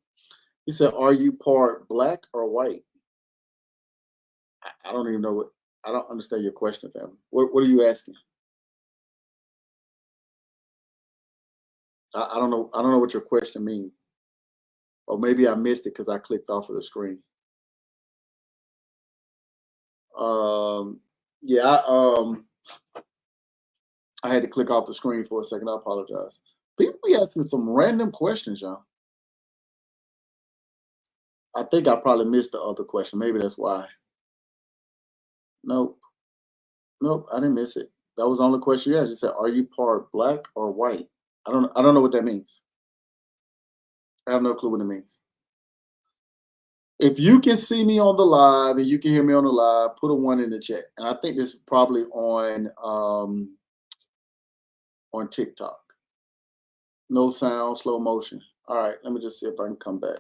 He said, "Are you part black or white?" I don't even know what. I don't understand your question, family. What are you asking? I don't know. I don't know what your question means. Or maybe I missed it because I clicked off of the screen. Um, yeah, I had to click off the screen for a second. I apologize. People be asking some random questions, y'all. I think I probably missed the other question. Maybe that's why. Nope, nope, I didn't miss it. That was the only question you asked. You said, "Are you part black or white?" I don't know what that means. I have no clue what it means. If you can see me on the live and you can hear me on the live, put a one in the chat. And I think this is probably on TikTok. No sound, slow motion. All right, let me just see if I can come back.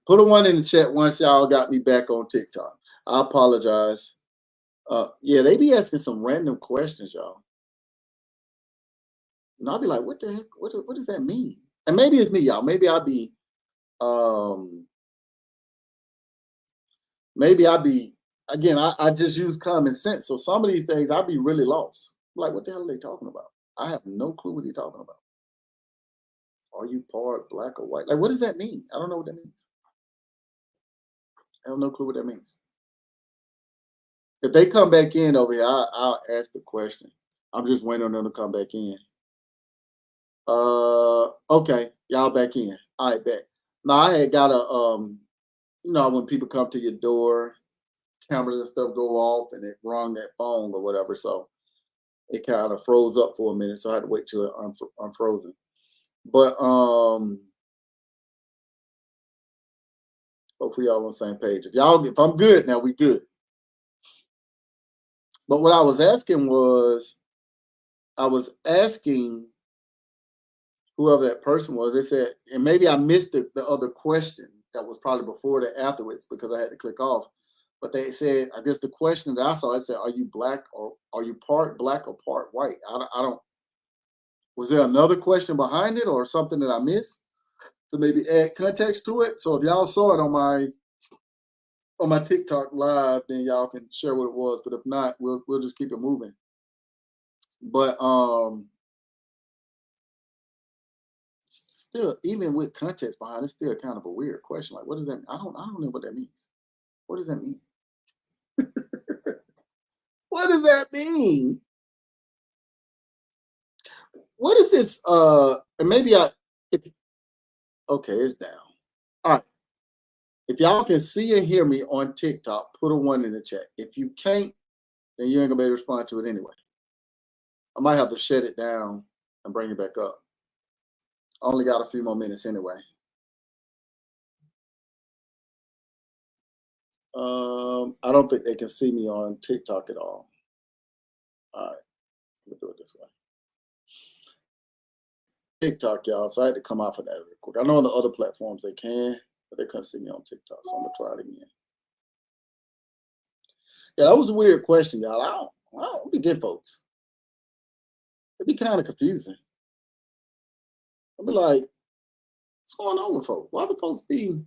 Put a one in the chat once y'all got me back on TikTok. I apologize. Yeah, they be asking some random questions, y'all. And I'll be like, what the heck? What does that mean? And maybe it's me, y'all. Um, maybe I'll be again, I just use common sense. So some of these things I'll be really lost. Like, what the hell are they talking about? I have no clue what they're talking about. Are you part black or white? Like, what does that mean? I don't know what that means. I have no clue what that means. If they come back in over here, I'll ask the question. I'm just waiting on them to come back in. Okay, y'all back in. All right, bet. Now I had got a when people come to your door, cameras and stuff go off, and it rung that phone or whatever. So it kind of froze up for a minute. So I had to wait till it unfrozen. But hopefully y'all on the same page. If I'm good now, we good. But what I was asking was, I was asking whoever that person was. They said, and maybe I missed the other question that was probably before the afterwards because I had to click off. But they said, I guess the question that I saw, I said, "Are you black or are you part black or part white?" I don't. Was there another question behind it or something that I missed to maybe add context to it? So if y'all saw it on my TikTok live, then y'all can share what it was. But if not, we'll just keep it moving. But still, even with context behind it, it's still kind of a weird question. Like, what does that mean? I don't know what that means. What does that mean? What does that mean? What is this? And maybe if, okay, it's down. All right. If y'all can see and hear me on TikTok, put a one in the chat. If you can't, then you ain't gonna be able to respond to it anyway. I might have to shut it down and bring it back up. I only got a few more minutes anyway. I don't think they can see me on TikTok at all. All right, we'll do it this way. TikTok, y'all. So I had to come off of that real quick. I know on the other platforms they can, but they couldn't see me on TikTok. So I'm gonna try it again. Yeah, that was a weird question, y'all. I don't be good, folks. It'd be kind of confusing. I'd be like, what's going on with folks? Why do folks be?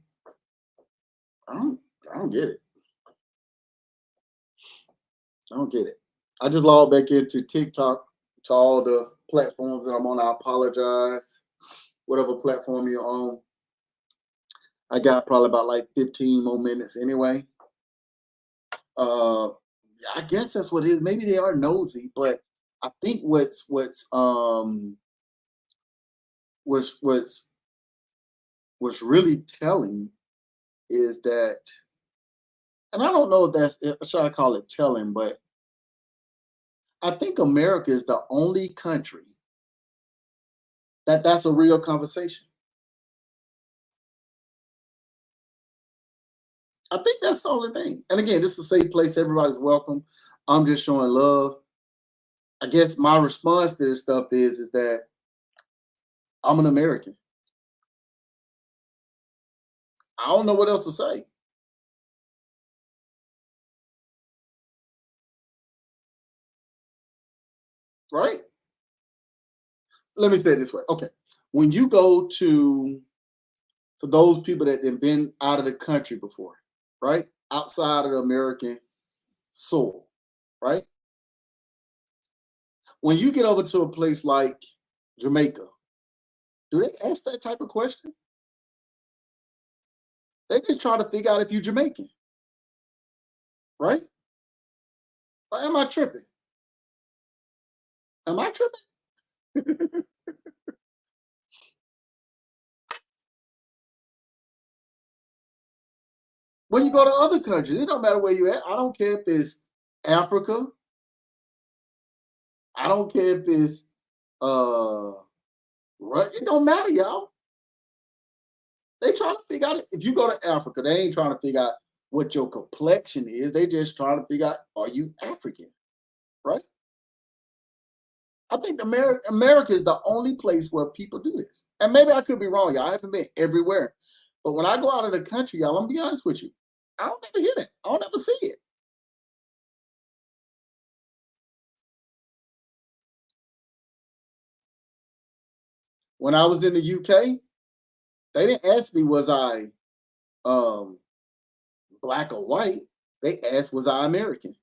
I don't get it. I don't get it. I just logged back into TikTok to all the platforms that I'm on. I apologize. Whatever platform you're on, I got probably about like 15 more minutes anyway. I guess that's what it is. Maybe they are nosy, but I think what's really telling is that, and I don't know if should I call it telling, but I think America is the only country that's a real conversation. I think that's the only thing. And again, this is a safe place. Everybody's welcome. I'm just showing love. I guess my response to this stuff is that I'm an American. I don't know what else to say, right? Let me say it this way. Okay. When you go to, for those people that have been out of the country before, right? Outside of the American soil, right? When you get over to a place like Jamaica, do they ask that type of question? They just try to figure out if you're Jamaican, right? Or am I tripping? Am I tripping? When you go to other countries, it don't matter where you at. I don't care if it's Africa. I don't care if it's uh it don't matter, y'all. They trying to figure out if you go to Africa, they ain't trying to figure out what your complexion is. They just trying to figure out, are you African, right? I think America is the only place where people do this. And maybe I could be wrong, y'all. I haven't been everywhere. But when I go out of the country, y'all, I'm gonna be honest with you. I don't ever hear that. I don't ever see it. When I was in the UK, they didn't ask me was I um black or white. They asked was I American.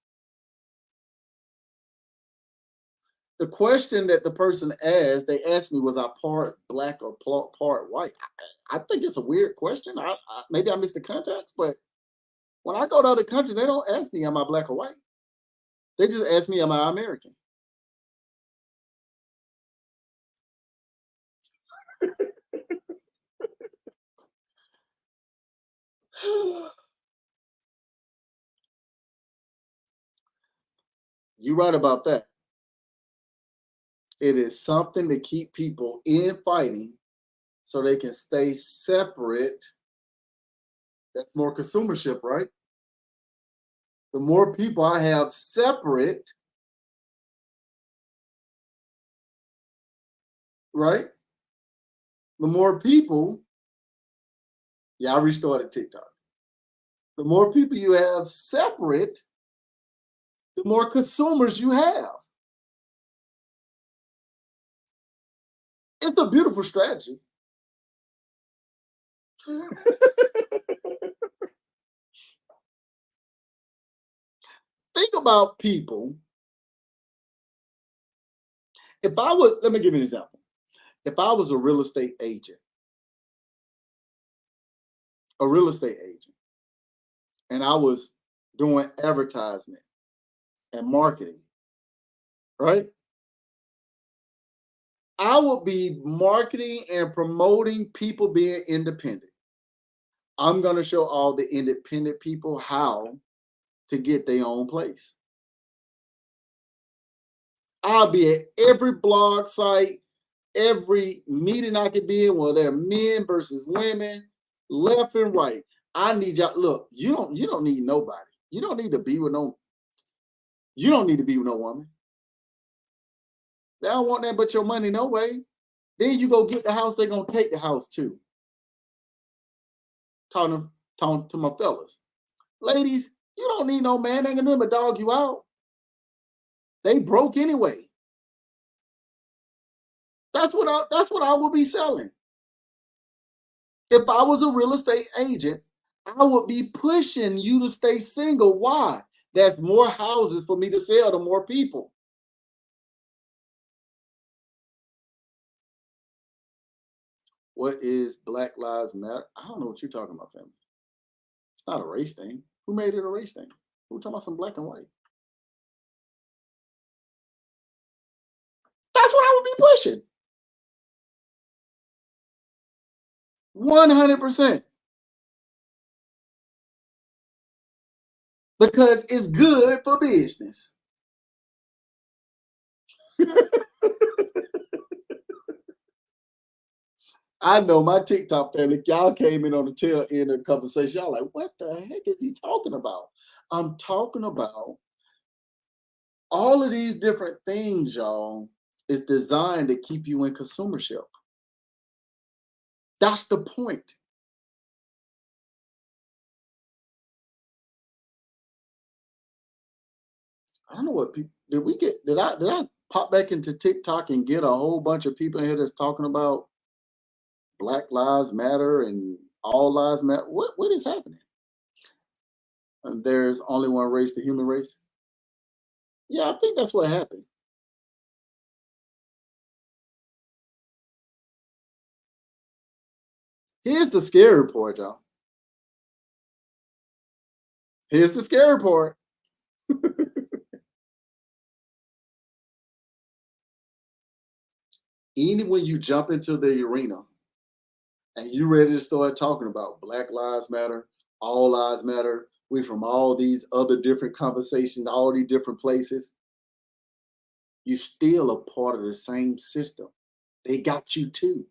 The question that the person asked, they asked me was I part black or part white. I think it's a weird question. Maybe I missed the context, but when I go to other countries, they don't ask me am I black or white. They just ask me am I American. You're right about that. It is something to keep people in fighting so they can stay separate. That's more consumership, right? The more people I have separate, right? The more people, yeah, I restarted TikTok. The more people you have separate, the more consumers you have. It's a beautiful strategy. Think about people. If I was, let me give you an example. If I was a real estate agent, and I was doing advertisement and marketing, right? I would be marketing and promoting people being independent. I'm going to show all the independent people how to get their own place. I'll be at every blog site, every meeting I could be in, where there are men versus women, left and right. I need y'all. Look, you don't need nobody. You don't need to be with no. You don't need to be with no woman. They don't want that but your money no way. Then you go get the house, they're gonna take the house too. Talking to my fellas. Ladies, you don't need no man, they ain't gonna do but dog you out. They broke anyway. That's what I would be selling. If I was a real estate agent, I would be pushing you to stay single. Why? That's more houses for me to sell to more people. What is Black Lives Matter? I don't know what you're talking about, family. It's not a race thing. Who made it a race thing? We're talking about some black and white. That's what I would be pushing. 100%. Because it's good for business. I know my TikTok family, y'all came in on the tail end of the conversation. Y'all like, what the heck is he talking about? I'm talking about all of these different things, y'all, is designed to keep you in consumership. That's the point. I don't know what people did. We get did I pop back into TikTok and get a whole bunch of people in here that's talking about Black Lives Matter and all lives matter? What is happening? And there's only one race, the human race. Yeah, I think that's what happened. Here's the scary part, y'all. Here's the scary part. Even when you jump into the arena and you ready to start talking about Black Lives Matter, all lives matter, we from all these other different conversations, all these different places, you still a part of the same system. They got you too.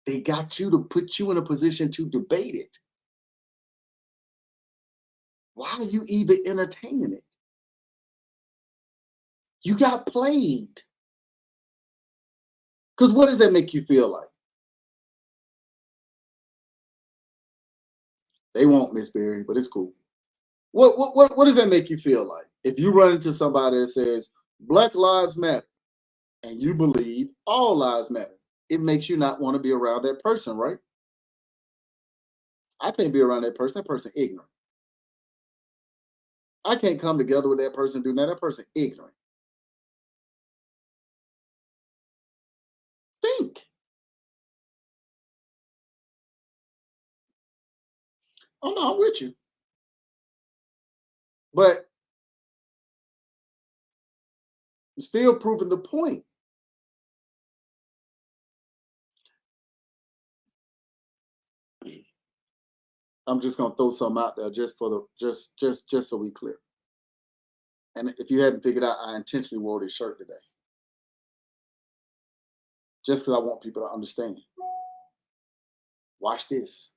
They got you to put you in a position to debate it. Why are you even entertaining it? You got played. Because what does that make you feel like? They won't, Miss Berry, but it's cool. What does that make you feel like? If you run into somebody that says Black Lives Matter and you believe all lives matter, it makes you not want to be around that person, right? I can't be around that person. That person ignorant. I can't come together with that person, do that. That person ignorant. Think. Oh no, I'm with you. But still proving the point. I'm just gonna throw some out there just for the just so we clear. And if you hadn't figured out, I intentionally wore this shirt today. Just because I want people to understand. Watch this.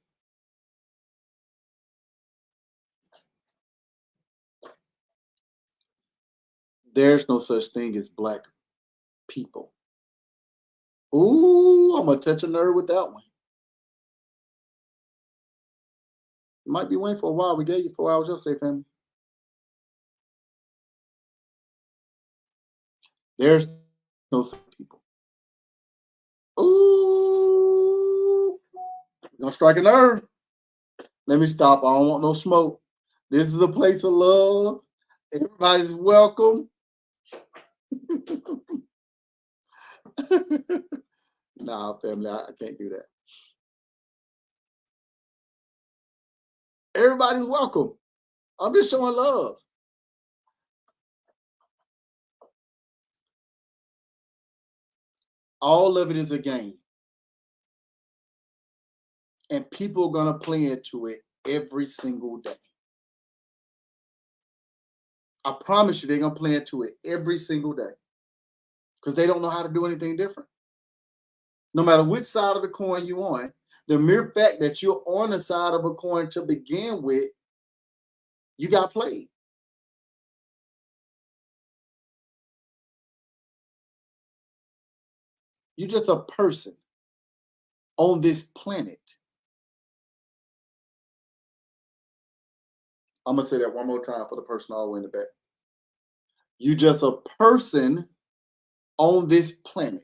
There's no such thing as black people. Ooh, I'm gonna touch a nerve with that one. You might be waiting for a while. We gave you 4 hours yesterday, family. There's no such people. Ooh, gonna strike a nerve. Let me stop. I don't want no smoke. This is a place of love. Everybody's welcome. Nah, family, I can't do that. Everybody's welcome. I'm just showing love. All of it is a game. And people are going to play into it every single day. I promise you, they're going to play into it every single day because they don't know how to do anything different. No matter which side of the coin you're on, the mere fact that you're on the side of a coin to begin with, you got played. You're just a person on this planet. I'm going to say that one more time for the person all the way in the back. You're just a person on this planet.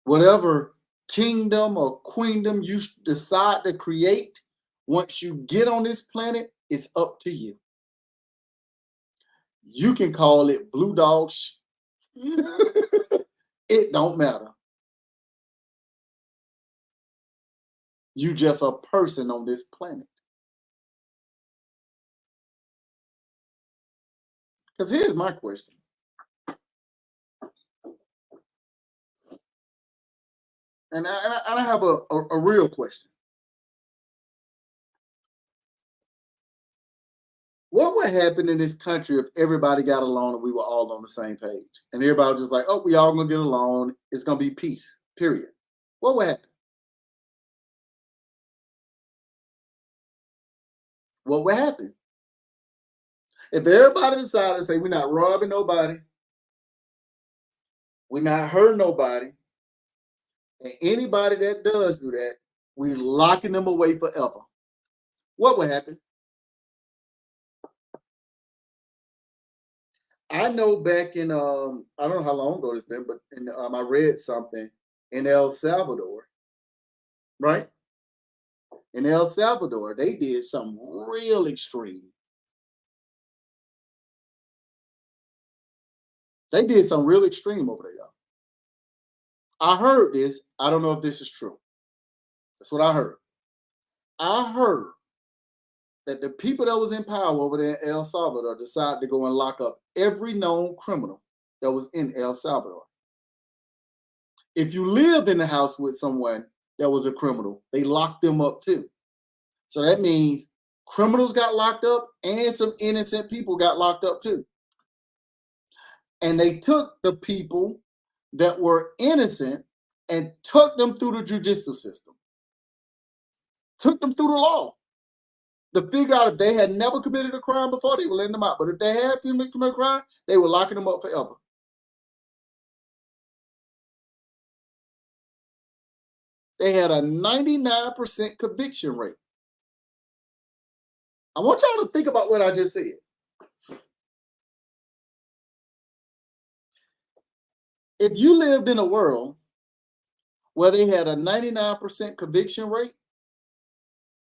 Whatever kingdom or queendom you decide to create, once you get on this planet, it's up to you. You can call it blue dogs. It don't matter. You just a person on this planet. Because here's my question. And I have a real question. What would happen in this country if everybody got along and we were all on the same page? And everybody was just like, oh, we all gonna get along. It's gonna be peace, period. What would happen? What would happen? If everybody decided to say we're not robbing nobody, We're not hurting nobody. And anybody that does do that, we're locking them away forever. What would happen? I know back in I don't know how long ago it's been, but I read something in El Salvador, right? In El Salvador, they did something real extreme. They did something real extreme over there, y'all. I heard this. I don't know if this is true. That's what I heard. I heard that the people that was in power over there in El Salvador decided to go and lock up every known criminal that was in El Salvador. If you lived in the house with someone that was a criminal, they locked them up too. So that means criminals got locked up and some innocent people got locked up too. And they took the people that were innocent and took them through the judicial system, took them through the law to figure out if they had never committed a crime before, they were letting them out. But if they had committed a crime, they were locking them up forever. They had a 99% conviction rate. I want y'all to think about what I just said. If you lived in a world where they had a 99% conviction rate,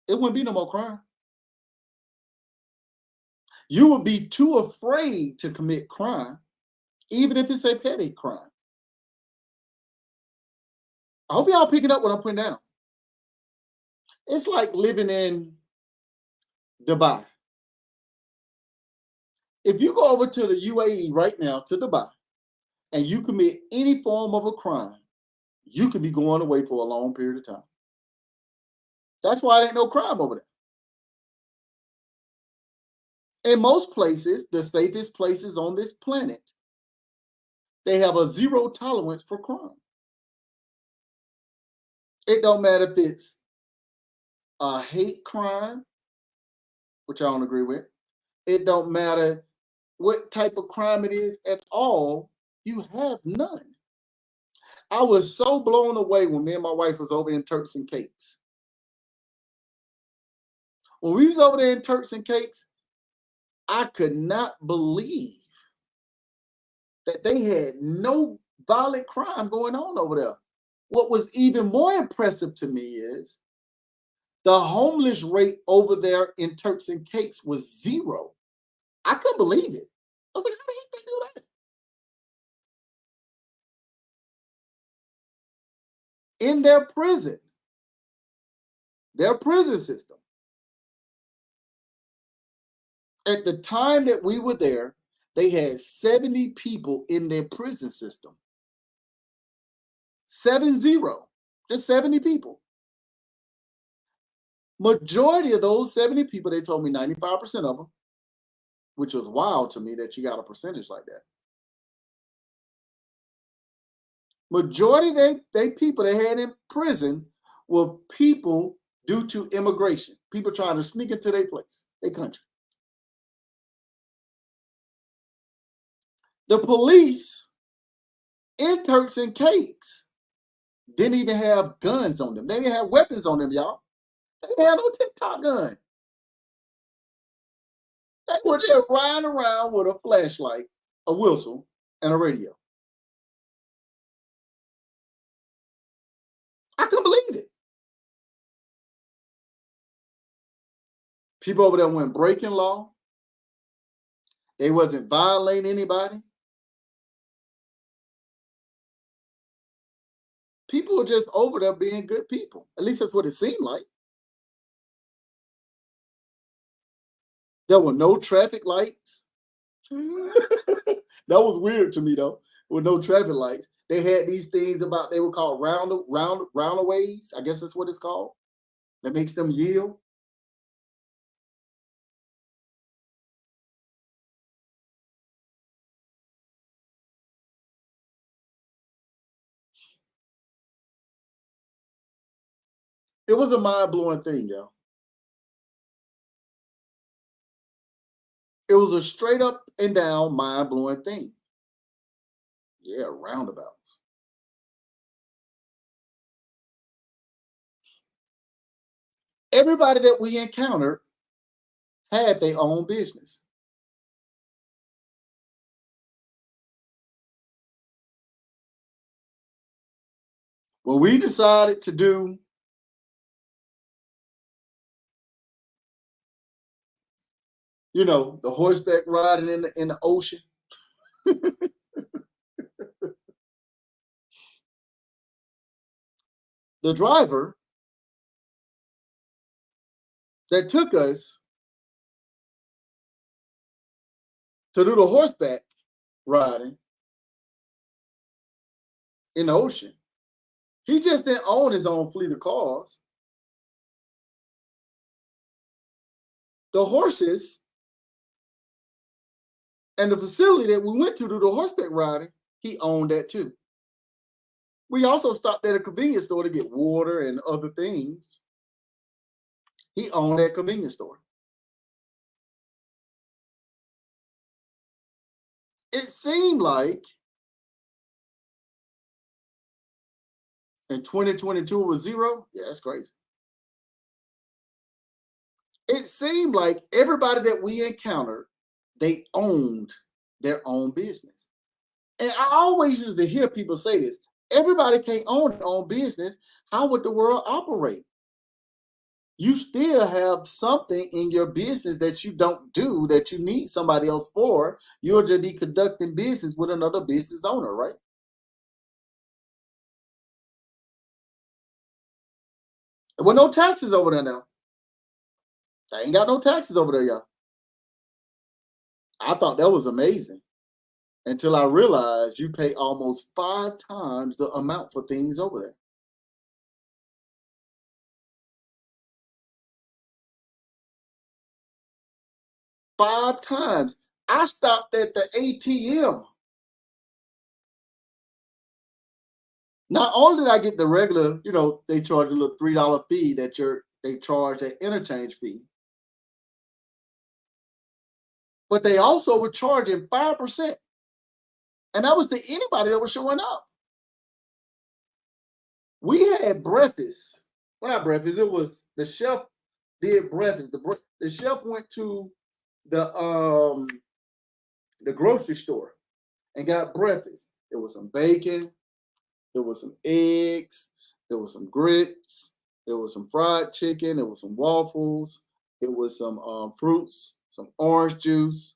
it wouldn't be no more crime. You would be too afraid to commit crime, even if it's a petty crime. I hope y'all picking up what I'm putting down. It's like living in Dubai. If you go over to the UAE right now, to Dubai, and you commit any form of a crime, you could be going away for a long period of time. That's why there ain't no crime over there. In most places, the safest places on this planet, they have a zero tolerance for crime. It don't matter if it's a hate crime, which I don't agree with. It don't matter what type of crime it is at all. You have none. I was so blown away when me and my wife was over in Turks and Caicos. When we was over there in Turks and Caicos, I could not believe that they had no violent crime going on over there. What was even more impressive to me is the homeless rate over there in Turks and Caicos was zero. I couldn't believe it. I was like, how the heck they do that? In their prison system. At the time that we were there, they had 70 people in their prison system. 70, just 70 people. Majority of those 70 people, they told me 95% of them, which was wild to me that you got a percentage like that. Majority of they people they had in prison were people due to immigration, people trying to sneak into their place, their country. The police in Turks and Caicos didn't even have guns on them. They didn't have weapons on them, y'all. They didn't have no TikTok gun. They were just riding around with a flashlight, a whistle, and a radio. I couldn't believe it. People over there weren't breaking law. They wasn't violating anybody. People were just over there being good people. At least that's what it seemed like. There were no traffic lights. That was weird to me though. With no traffic lights, they had these things about they were called roundaways. I guess that's what it's called. That makes them yield. It was a mind blowing thing, y'all. It was a straight up and down mind blowing thing. Yeah, roundabouts. Everybody that we encountered had their own business. When we decided to do, the horseback riding in the ocean, the driver that took us to do the horseback riding in the ocean, he just didn't own his own fleet of cars. The horses and the facility that we went to do the horseback riding, he owned that too. We also stopped at a convenience store to get water and other things. He owned that convenience store. It seemed like in 2022 it was zero. Yeah, that's crazy. It seemed like everybody that we encountered, they owned their own business. And I always used to hear people say this: everybody can't own their own business. How would the world operate? You still have something in your business that you don't do that you need somebody else for. You'll just be conducting business with another business owner, right? With no taxes over there now. I ain't got no taxes over there, y'all. I thought that was amazing until I realized you pay almost 5 times the amount for things over there. 5 times. I stopped at the ATM. Not only did I get the regular, they charge a little $3 fee they charge an interchange fee, but they also were charging 5%. And that was to anybody that was showing up. We had breakfast. Well, not breakfast, it was the chef did breakfast. The chef went to the grocery store and got breakfast. It was some bacon, there was some eggs, there was some grits, there was some fried chicken, there was some waffles, it was some fruits, some orange juice,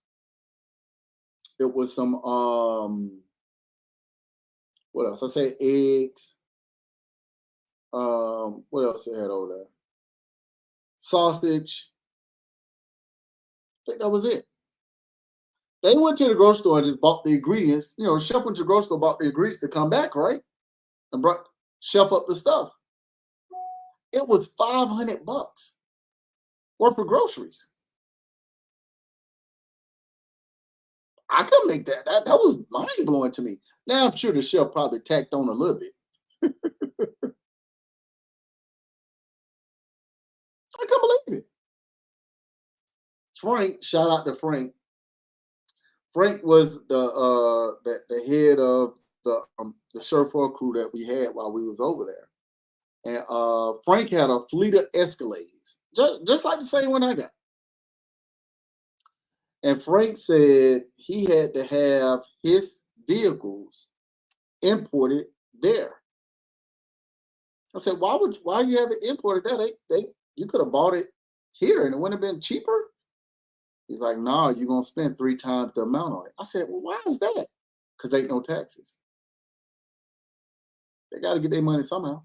it was some what else? I said eggs. What else they had over there? Sausage. I think that was it. They went to the grocery store and just bought the ingredients. Chef went to the grocery store, bought the ingredients to come back, right? And brought chef up the stuff. It was $500 worth of groceries. I couldn't make that. That was mind blowing to me. Now I'm sure the chef probably tacked on a little bit. I couldn't believe it. Frank, shout out to Frank. Frank was the head of the chauffeur crew that we had while we was over there. And Frank had a fleet of Escalades, just like the same one I got. And Frank said he had to have his vehicles imported there. I said, why you have it imported there? You could have bought it here and it wouldn't have been cheaper. He's like, no, you're gonna spend 3 times the amount on it. I said, well, why is that? Because ain't no taxes. They got to get their money somehow.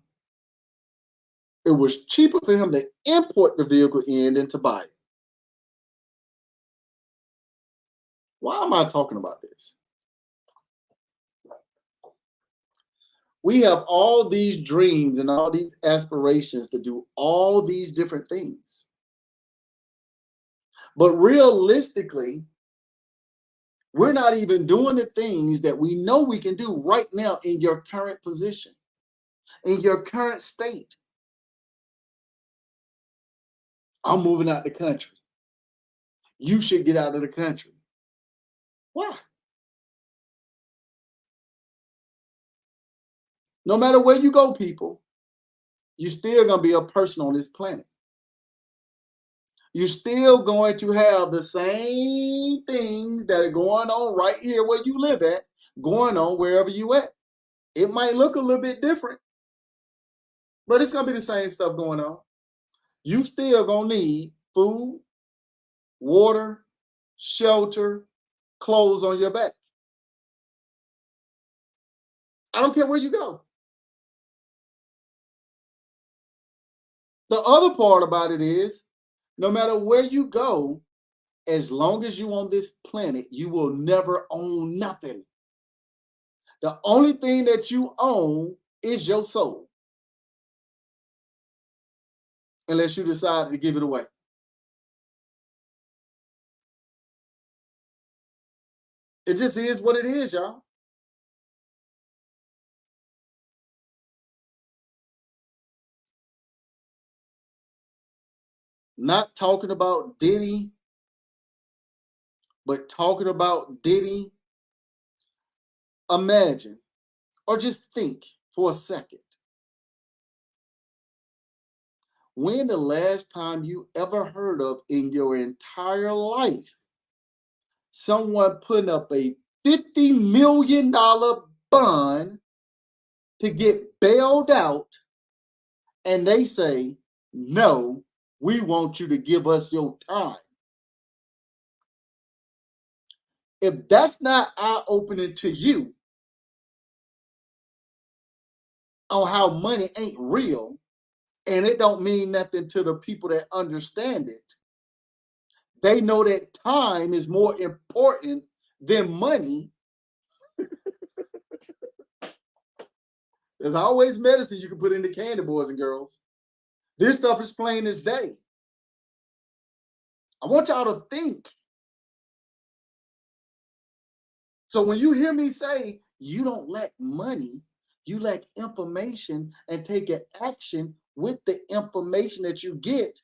It was cheaper for him to import the vehicle in than to buy it. Why am I talking about this? We have all these dreams and all these aspirations to do all these different things. But realistically, we're not even doing the things that we know we can do right now in your current position, in your current state. I'm moving out the country. You should get out of the country. Why? No matter where you go, people, you're still going to be a person on this planet. You're still going to have the same things that are going on right here where you live at, going on wherever you at. It might look a little bit different, but it's going to be the same stuff going on. You still going to need food, water, shelter, clothes on your back. I don't care where you go. The other part about it is, no matter where you go, as long as you on this planet, you will never own nothing. The only thing that you own is your soul, unless you decide to give it away. It just is what it is, y'all. Not talking about Diddy, but talking about Diddy. Imagine, or just think for a second. When the last time you ever heard of in your entire life someone putting up a $50 million bond to get bailed out and they say, no, we want you to give us your time? If that's not eye-opening to you on how money ain't real and it don't mean nothing to the people that understand it, they know that time is more important than money. There's always medicine you can put in the candy, boys and girls. This stuff is plain as day. I want y'all to think. So when you hear me say you don't lack money, you lack information, and take an action with the information that you get.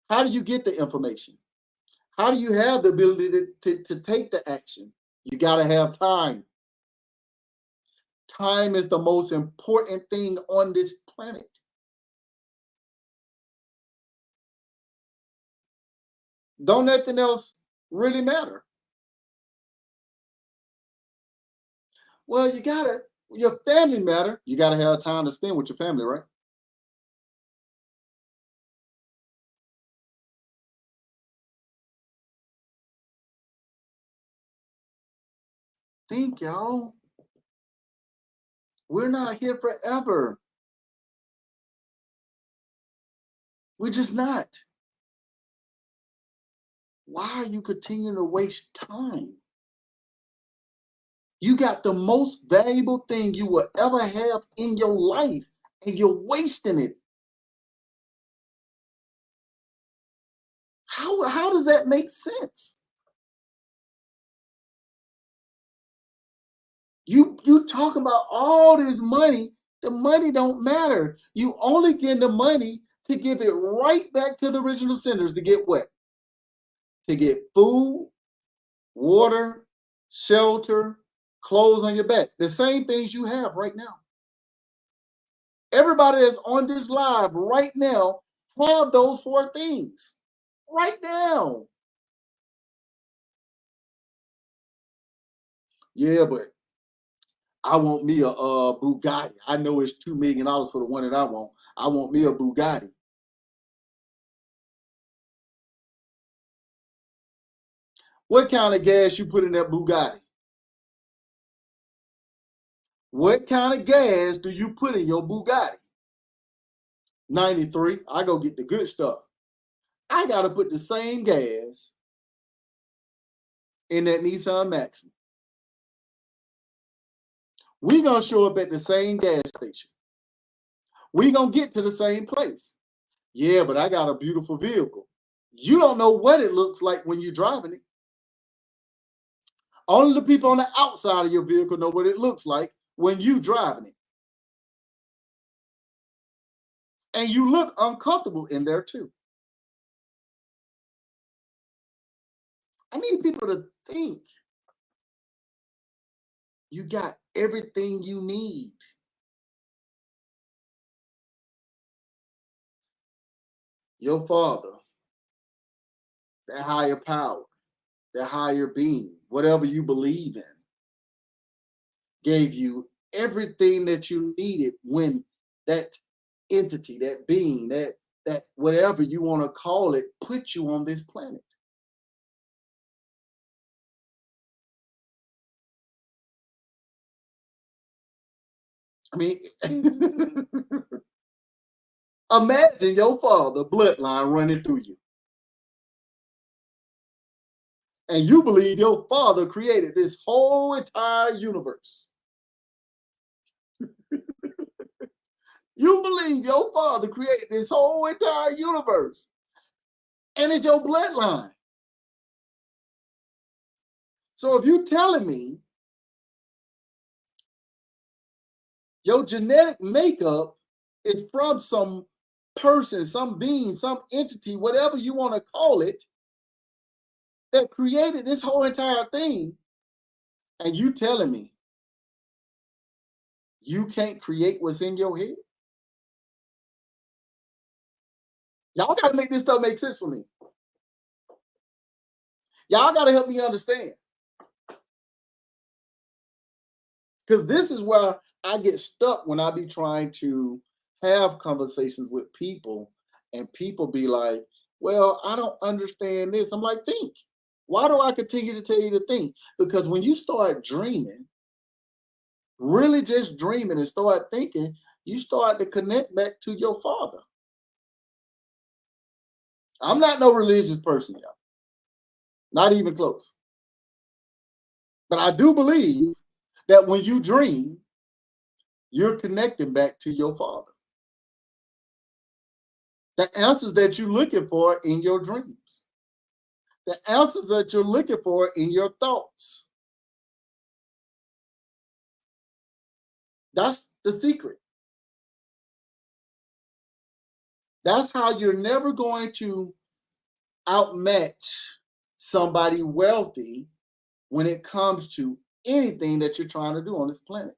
How do you get the information? How do you have the ability to take the action? You got to have time. Time is the most important thing on this planet. Don't nothing else really matter. Well, your family matter. You gotta have time to spend with your family, right? Think, y'all. We're not here forever. We're just not. Why are you continuing to waste time? You got the most valuable thing you will ever have in your life, and you're wasting it. How does that make sense? You talk about all this money. The money don't matter. You only get the money to give it right back to the original senders to get what? To get food, water, shelter, clothes on your back. The same things you have right now. Everybody that's on this live right now have those four things right now. Yeah, but I want me a Bugatti. I know it's $2 million for the one that I want. I want me a Bugatti. What kind of gas you put in that Bugatti? What kind of gas do you put in your Bugatti? 93. I go get the good stuff. I got to put the same gas in that Nissan Maxima. We going to show up at the same gas station. We going to get to the same place. Yeah, but I got a beautiful vehicle. You don't know what it looks like when you're driving it. Only the people on the outside of your vehicle know what it looks like when you driving it. And you look uncomfortable in there too. I need people to think. You got everything you need. Your father, that higher power, that higher being, whatever you believe in, gave you everything that you needed when that entity, that being, that whatever you want to call it, put you on this planet. I mean, imagine your father bloodline running through you, and you believe your father created this whole entire universe. You believe your father created this whole entire universe, and it's your bloodline. So if you're telling me your genetic makeup is from some person, some being, some entity, whatever you want to call it, that created this whole entire thing, and you telling me you can't create what's in your head? Y'all got to make this stuff make sense for me. Y'all got to help me understand. Because this is where I get stuck when I be trying to have conversations with people, and people be like, well, I don't understand this. I'm like, think. Why do I continue to tell you to think? Because when you start dreaming, really just dreaming and start thinking, you start to connect back to your father. I'm not no religious person, y'all. Not even close. But I do believe that when you dream, you're connecting back to your father. The answers that you're looking for in your dreams, the answers that you're looking for in your thoughts. That's the secret. That's how you're never going to outmatch somebody wealthy when it comes to anything that you're trying to do on this planet.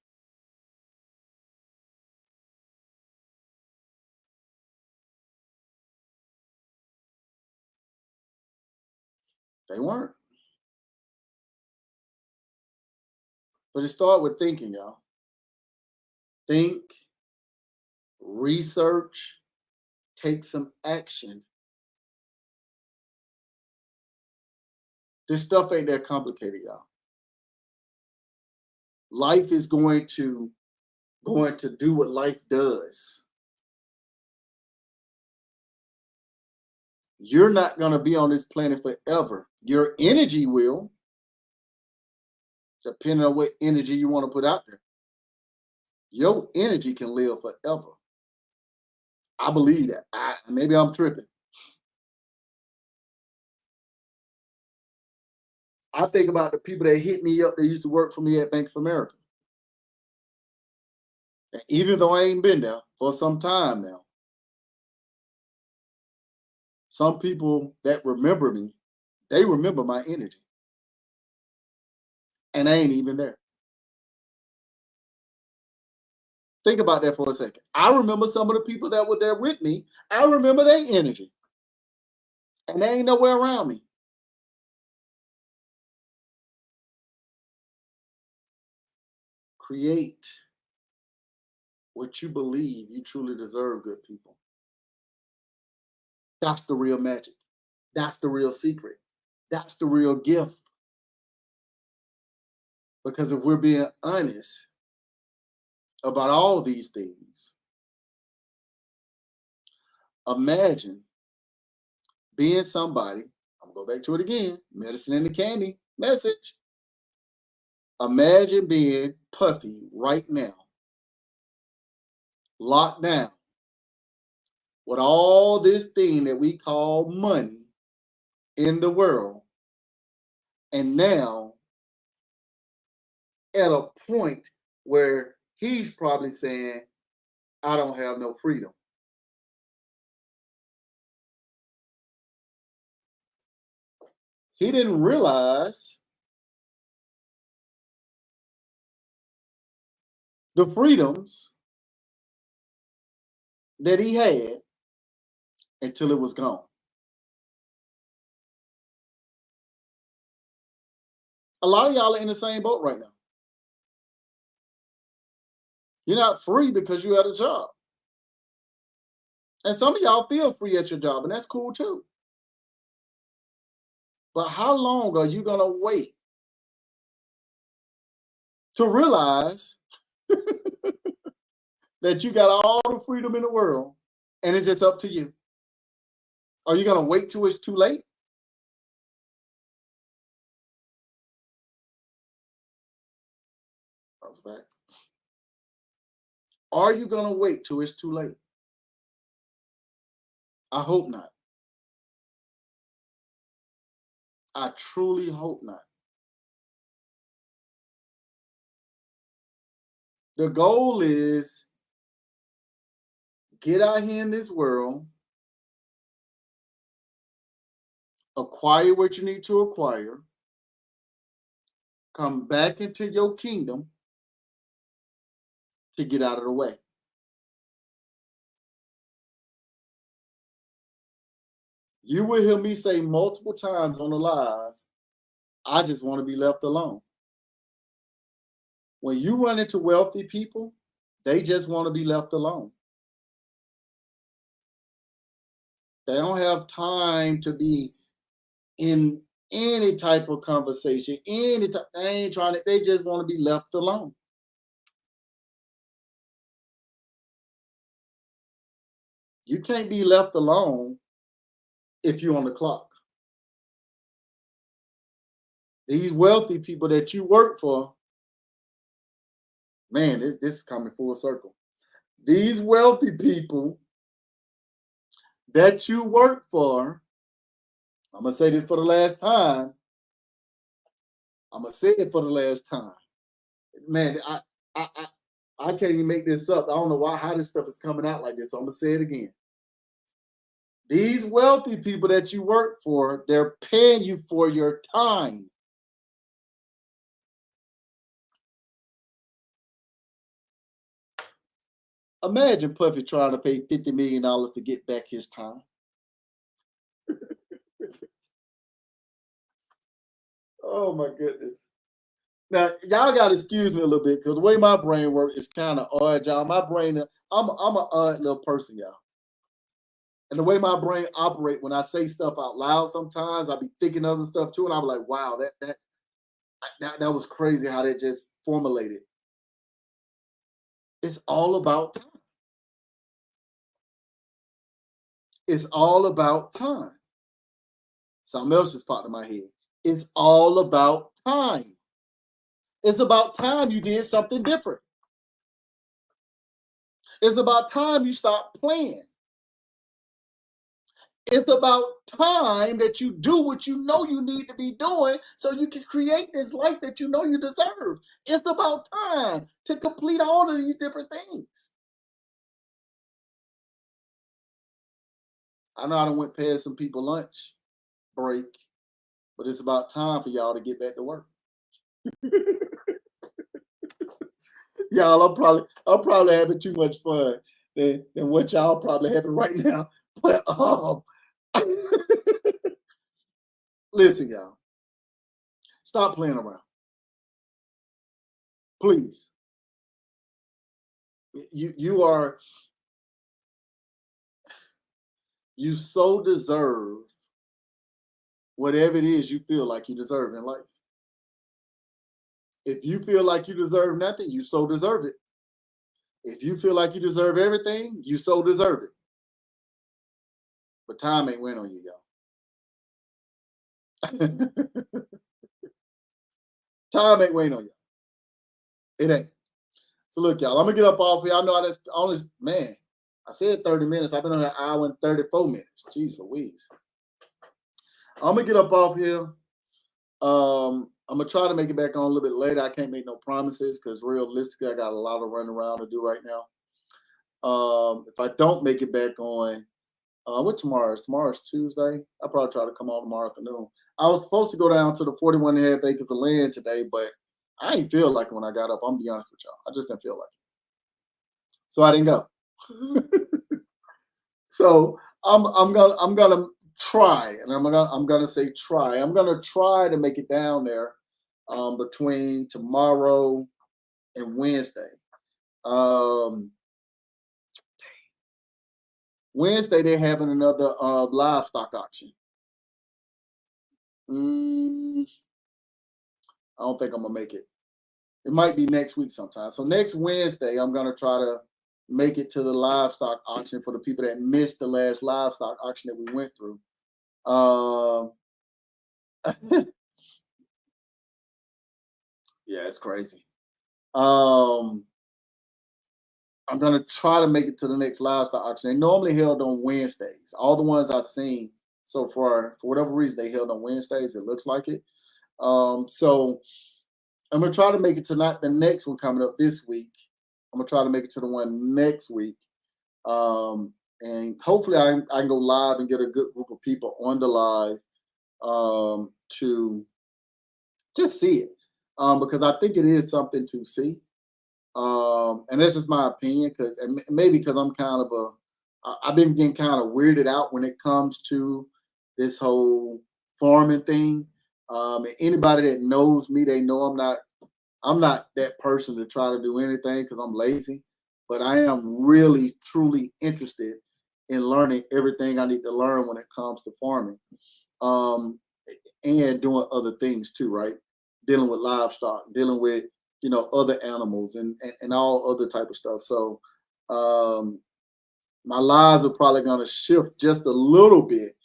They weren't. But it started with thinking, y'all. Think, research, take some action. This stuff ain't that complicated, y'all. Life is going to do what life does. You're not going to be on this planet forever. Your energy will, depending on what energy you want to put out there. Your energy can live forever. I believe that. Maybe I'm tripping. I think about the people that hit me up that used to work for me at Bank of America. And even though I ain't been there for some time now, some people that remember me, they remember my energy. And I ain't even there. Think about that for a second. I remember some of the people that were there with me. I remember their energy. And they ain't nowhere around me. Create what you believe you truly deserve, good people. That's the real magic. That's the real secret. That's the real gift. Because if we're being honest about all these things, imagine being somebody. I'm going to go back to it again. Medicine and the candy message. Imagine being Puffy right now, locked down with all this thing that we call money in the world. And now at a point where he's probably saying, I don't have no freedom. He didn't realize the freedoms that he had until it was gone. A lot of y'all are in the same boat right now. You're not free because you had a job. And some of y'all feel free at your job, and that's cool too. But how long are you going to wait to realize that you got all the freedom in the world and it's just up to you? Are you going to wait till it's too late? Bounce back. Are you going to wait till it's too late? I hope not. I truly hope not. The goal is get out here in this world, acquire what you need to acquire, come back into your kingdom to get out of the way. You will hear me say multiple times on the live, I just want to be left alone. When you run into wealthy people, they just want to be left alone. They don't have time to be in any type of conversation. They ain't trying to, they just want to be left alone. You can't be left alone if you're on the clock. These wealthy people that you work for, man, this is coming full circle. These wealthy people that you work for, I'm going to say this for the last time. I'm going to say it for the last time. Man, I can't even make this up. I don't know how this stuff is coming out like this, so I'm going to say it again. These wealthy people that you work for, they're paying you for your time. Imagine Puffy trying to pay $50 million to get back his time. Oh my goodness. Now, y'all got to excuse me a little bit because the way my brain works is kind of odd, y'all. My brain, I'm an odd little person, y'all. And the way my brain operates when I say stuff out loud, sometimes I be thinking other stuff too, and I'm like, wow, that was crazy how that just formulated. It's all about time. It's all about time. Something else just popped in my head. It's all about time. It's about time you did something different. It's about time you stopped playing. It's about time that you do what you know you need to be doing so you can create this life that you know you deserve. It's about time to complete all of these different things. I know I done went past some people lunch break, but it's about time for y'all to get back to work. Y'all, I'm probably having too much fun than what y'all probably having right now. But listen, y'all, stop playing around, please. You so deserve whatever it is you feel like you deserve in life. If you feel like you deserve nothing, you so deserve it. If you feel like you deserve everything, you so deserve it. But time ain't waiting on you, y'all. Time ain't waiting on you. It ain't. So look, y'all, I'm gonna get up off here. I know I only, man, I said 30 minutes. I've been on an hour and 34 minutes. Jeez Louise. I'm gonna get up off here. I'm gonna try to make it back on a little bit later. I can't make no promises because realistically, I got a lot of running around to do right now. If I don't make it back on, what tomorrow is? Tomorrow's Tuesday. I'll probably try to come on tomorrow afternoon. I was supposed to go down to the 41 and a half acres of land today, but I ain't feel like it when I got up. I'm gonna be honest with y'all. I just didn't feel like it. so I didn't go. So I'm gonna try, and I'm gonna say try. I'm gonna try to make it down there between tomorrow and Wednesday. Um, Wednesday they're having another livestock auction. Mm, I don't think I'm gonna make it. It might be next week sometime. So next Wednesday, I'm gonna try to make it to the livestock auction for the people that missed the last livestock auction that we went through. Um, yeah, it's crazy. Um, I'm gonna try to make it to the next livestock auction. They normally held on Wednesdays. All the ones I've seen so far, for whatever reason, they held on Wednesdays. It looks like it. So I'm gonna try to make it to not the next one coming up this week. I'm gonna try to make it to the one next week. And hopefully I can go live and get a good group of people on the live to just see it. Because I think it is something to see. And that's just my opinion, because maybe because I'm kind of I've been getting kind of weirded out when it comes to this whole farming thing. And anybody that knows me, they know I'm not that person to try to do anything because I'm lazy, but I am really truly interested in learning everything I need to learn when it comes to farming, um, and doing other things too, right? Dealing with livestock, dealing with other animals and all other type of stuff. So um, my lives are probably going to shift just a little bit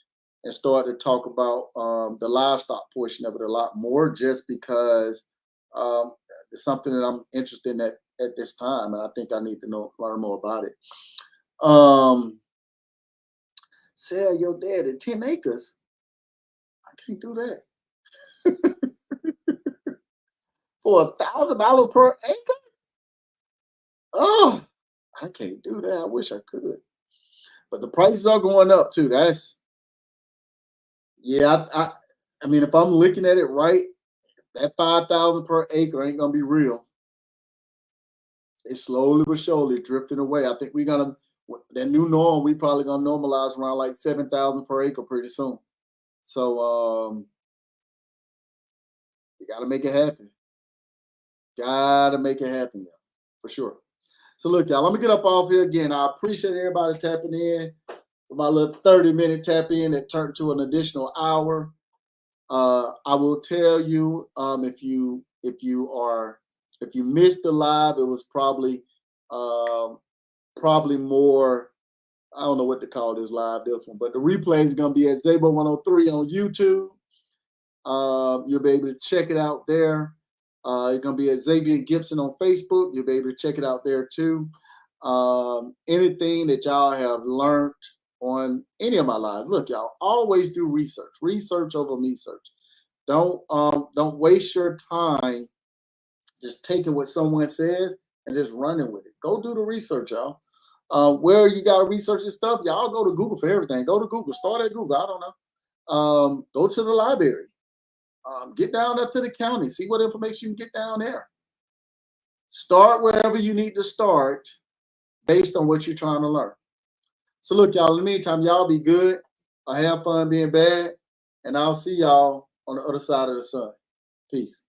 and start to talk about the livestock portion of it a lot more, just because um, it's something that I'm interested in at this time, and I think I need to learn more about it. Um, Sell your dad at 10 acres. I can't do that for $1,000 per acre. Oh, I can't do that. I wish I could, but the prices are going up too. That's yeah. I mean, if I'm looking at it right, that 5,000 per acre ain't gonna be real. It's slowly but surely drifting away. I think we're gonna that new norm. We probably gonna normalize around like 7,000 per acre pretty soon. So you got to make it happen. Got to make it happen, yeah, for sure. So look, y'all. Let me get up off here again. I appreciate everybody tapping in for my little 30-minute tap in that turned to an additional hour. I will tell you, if you missed the live, it was um, probably more. I don't know what to call this one, but the replay is gonna be at Zabo 103 on YouTube. You'll be able to check it out there. You're gonna be at Xavier Gibson on Facebook. You'll be able to check it out there too. Anything that y'all have learned on any of my lives, look, y'all always do research. Research over me search. Don't waste your time just taking what someone says and just running with it. Go do the research, y'all. Where you got to research this stuff, y'all go to Google for everything. Go to Google. Start at Google. I don't know. Go to the library. Get down up to the county. See what information you can get down there. Start wherever you need to start based on what you're trying to learn. So look, y'all, in the meantime, y'all be good. I have fun being bad. And I'll see y'all on the other side of the sun. Peace.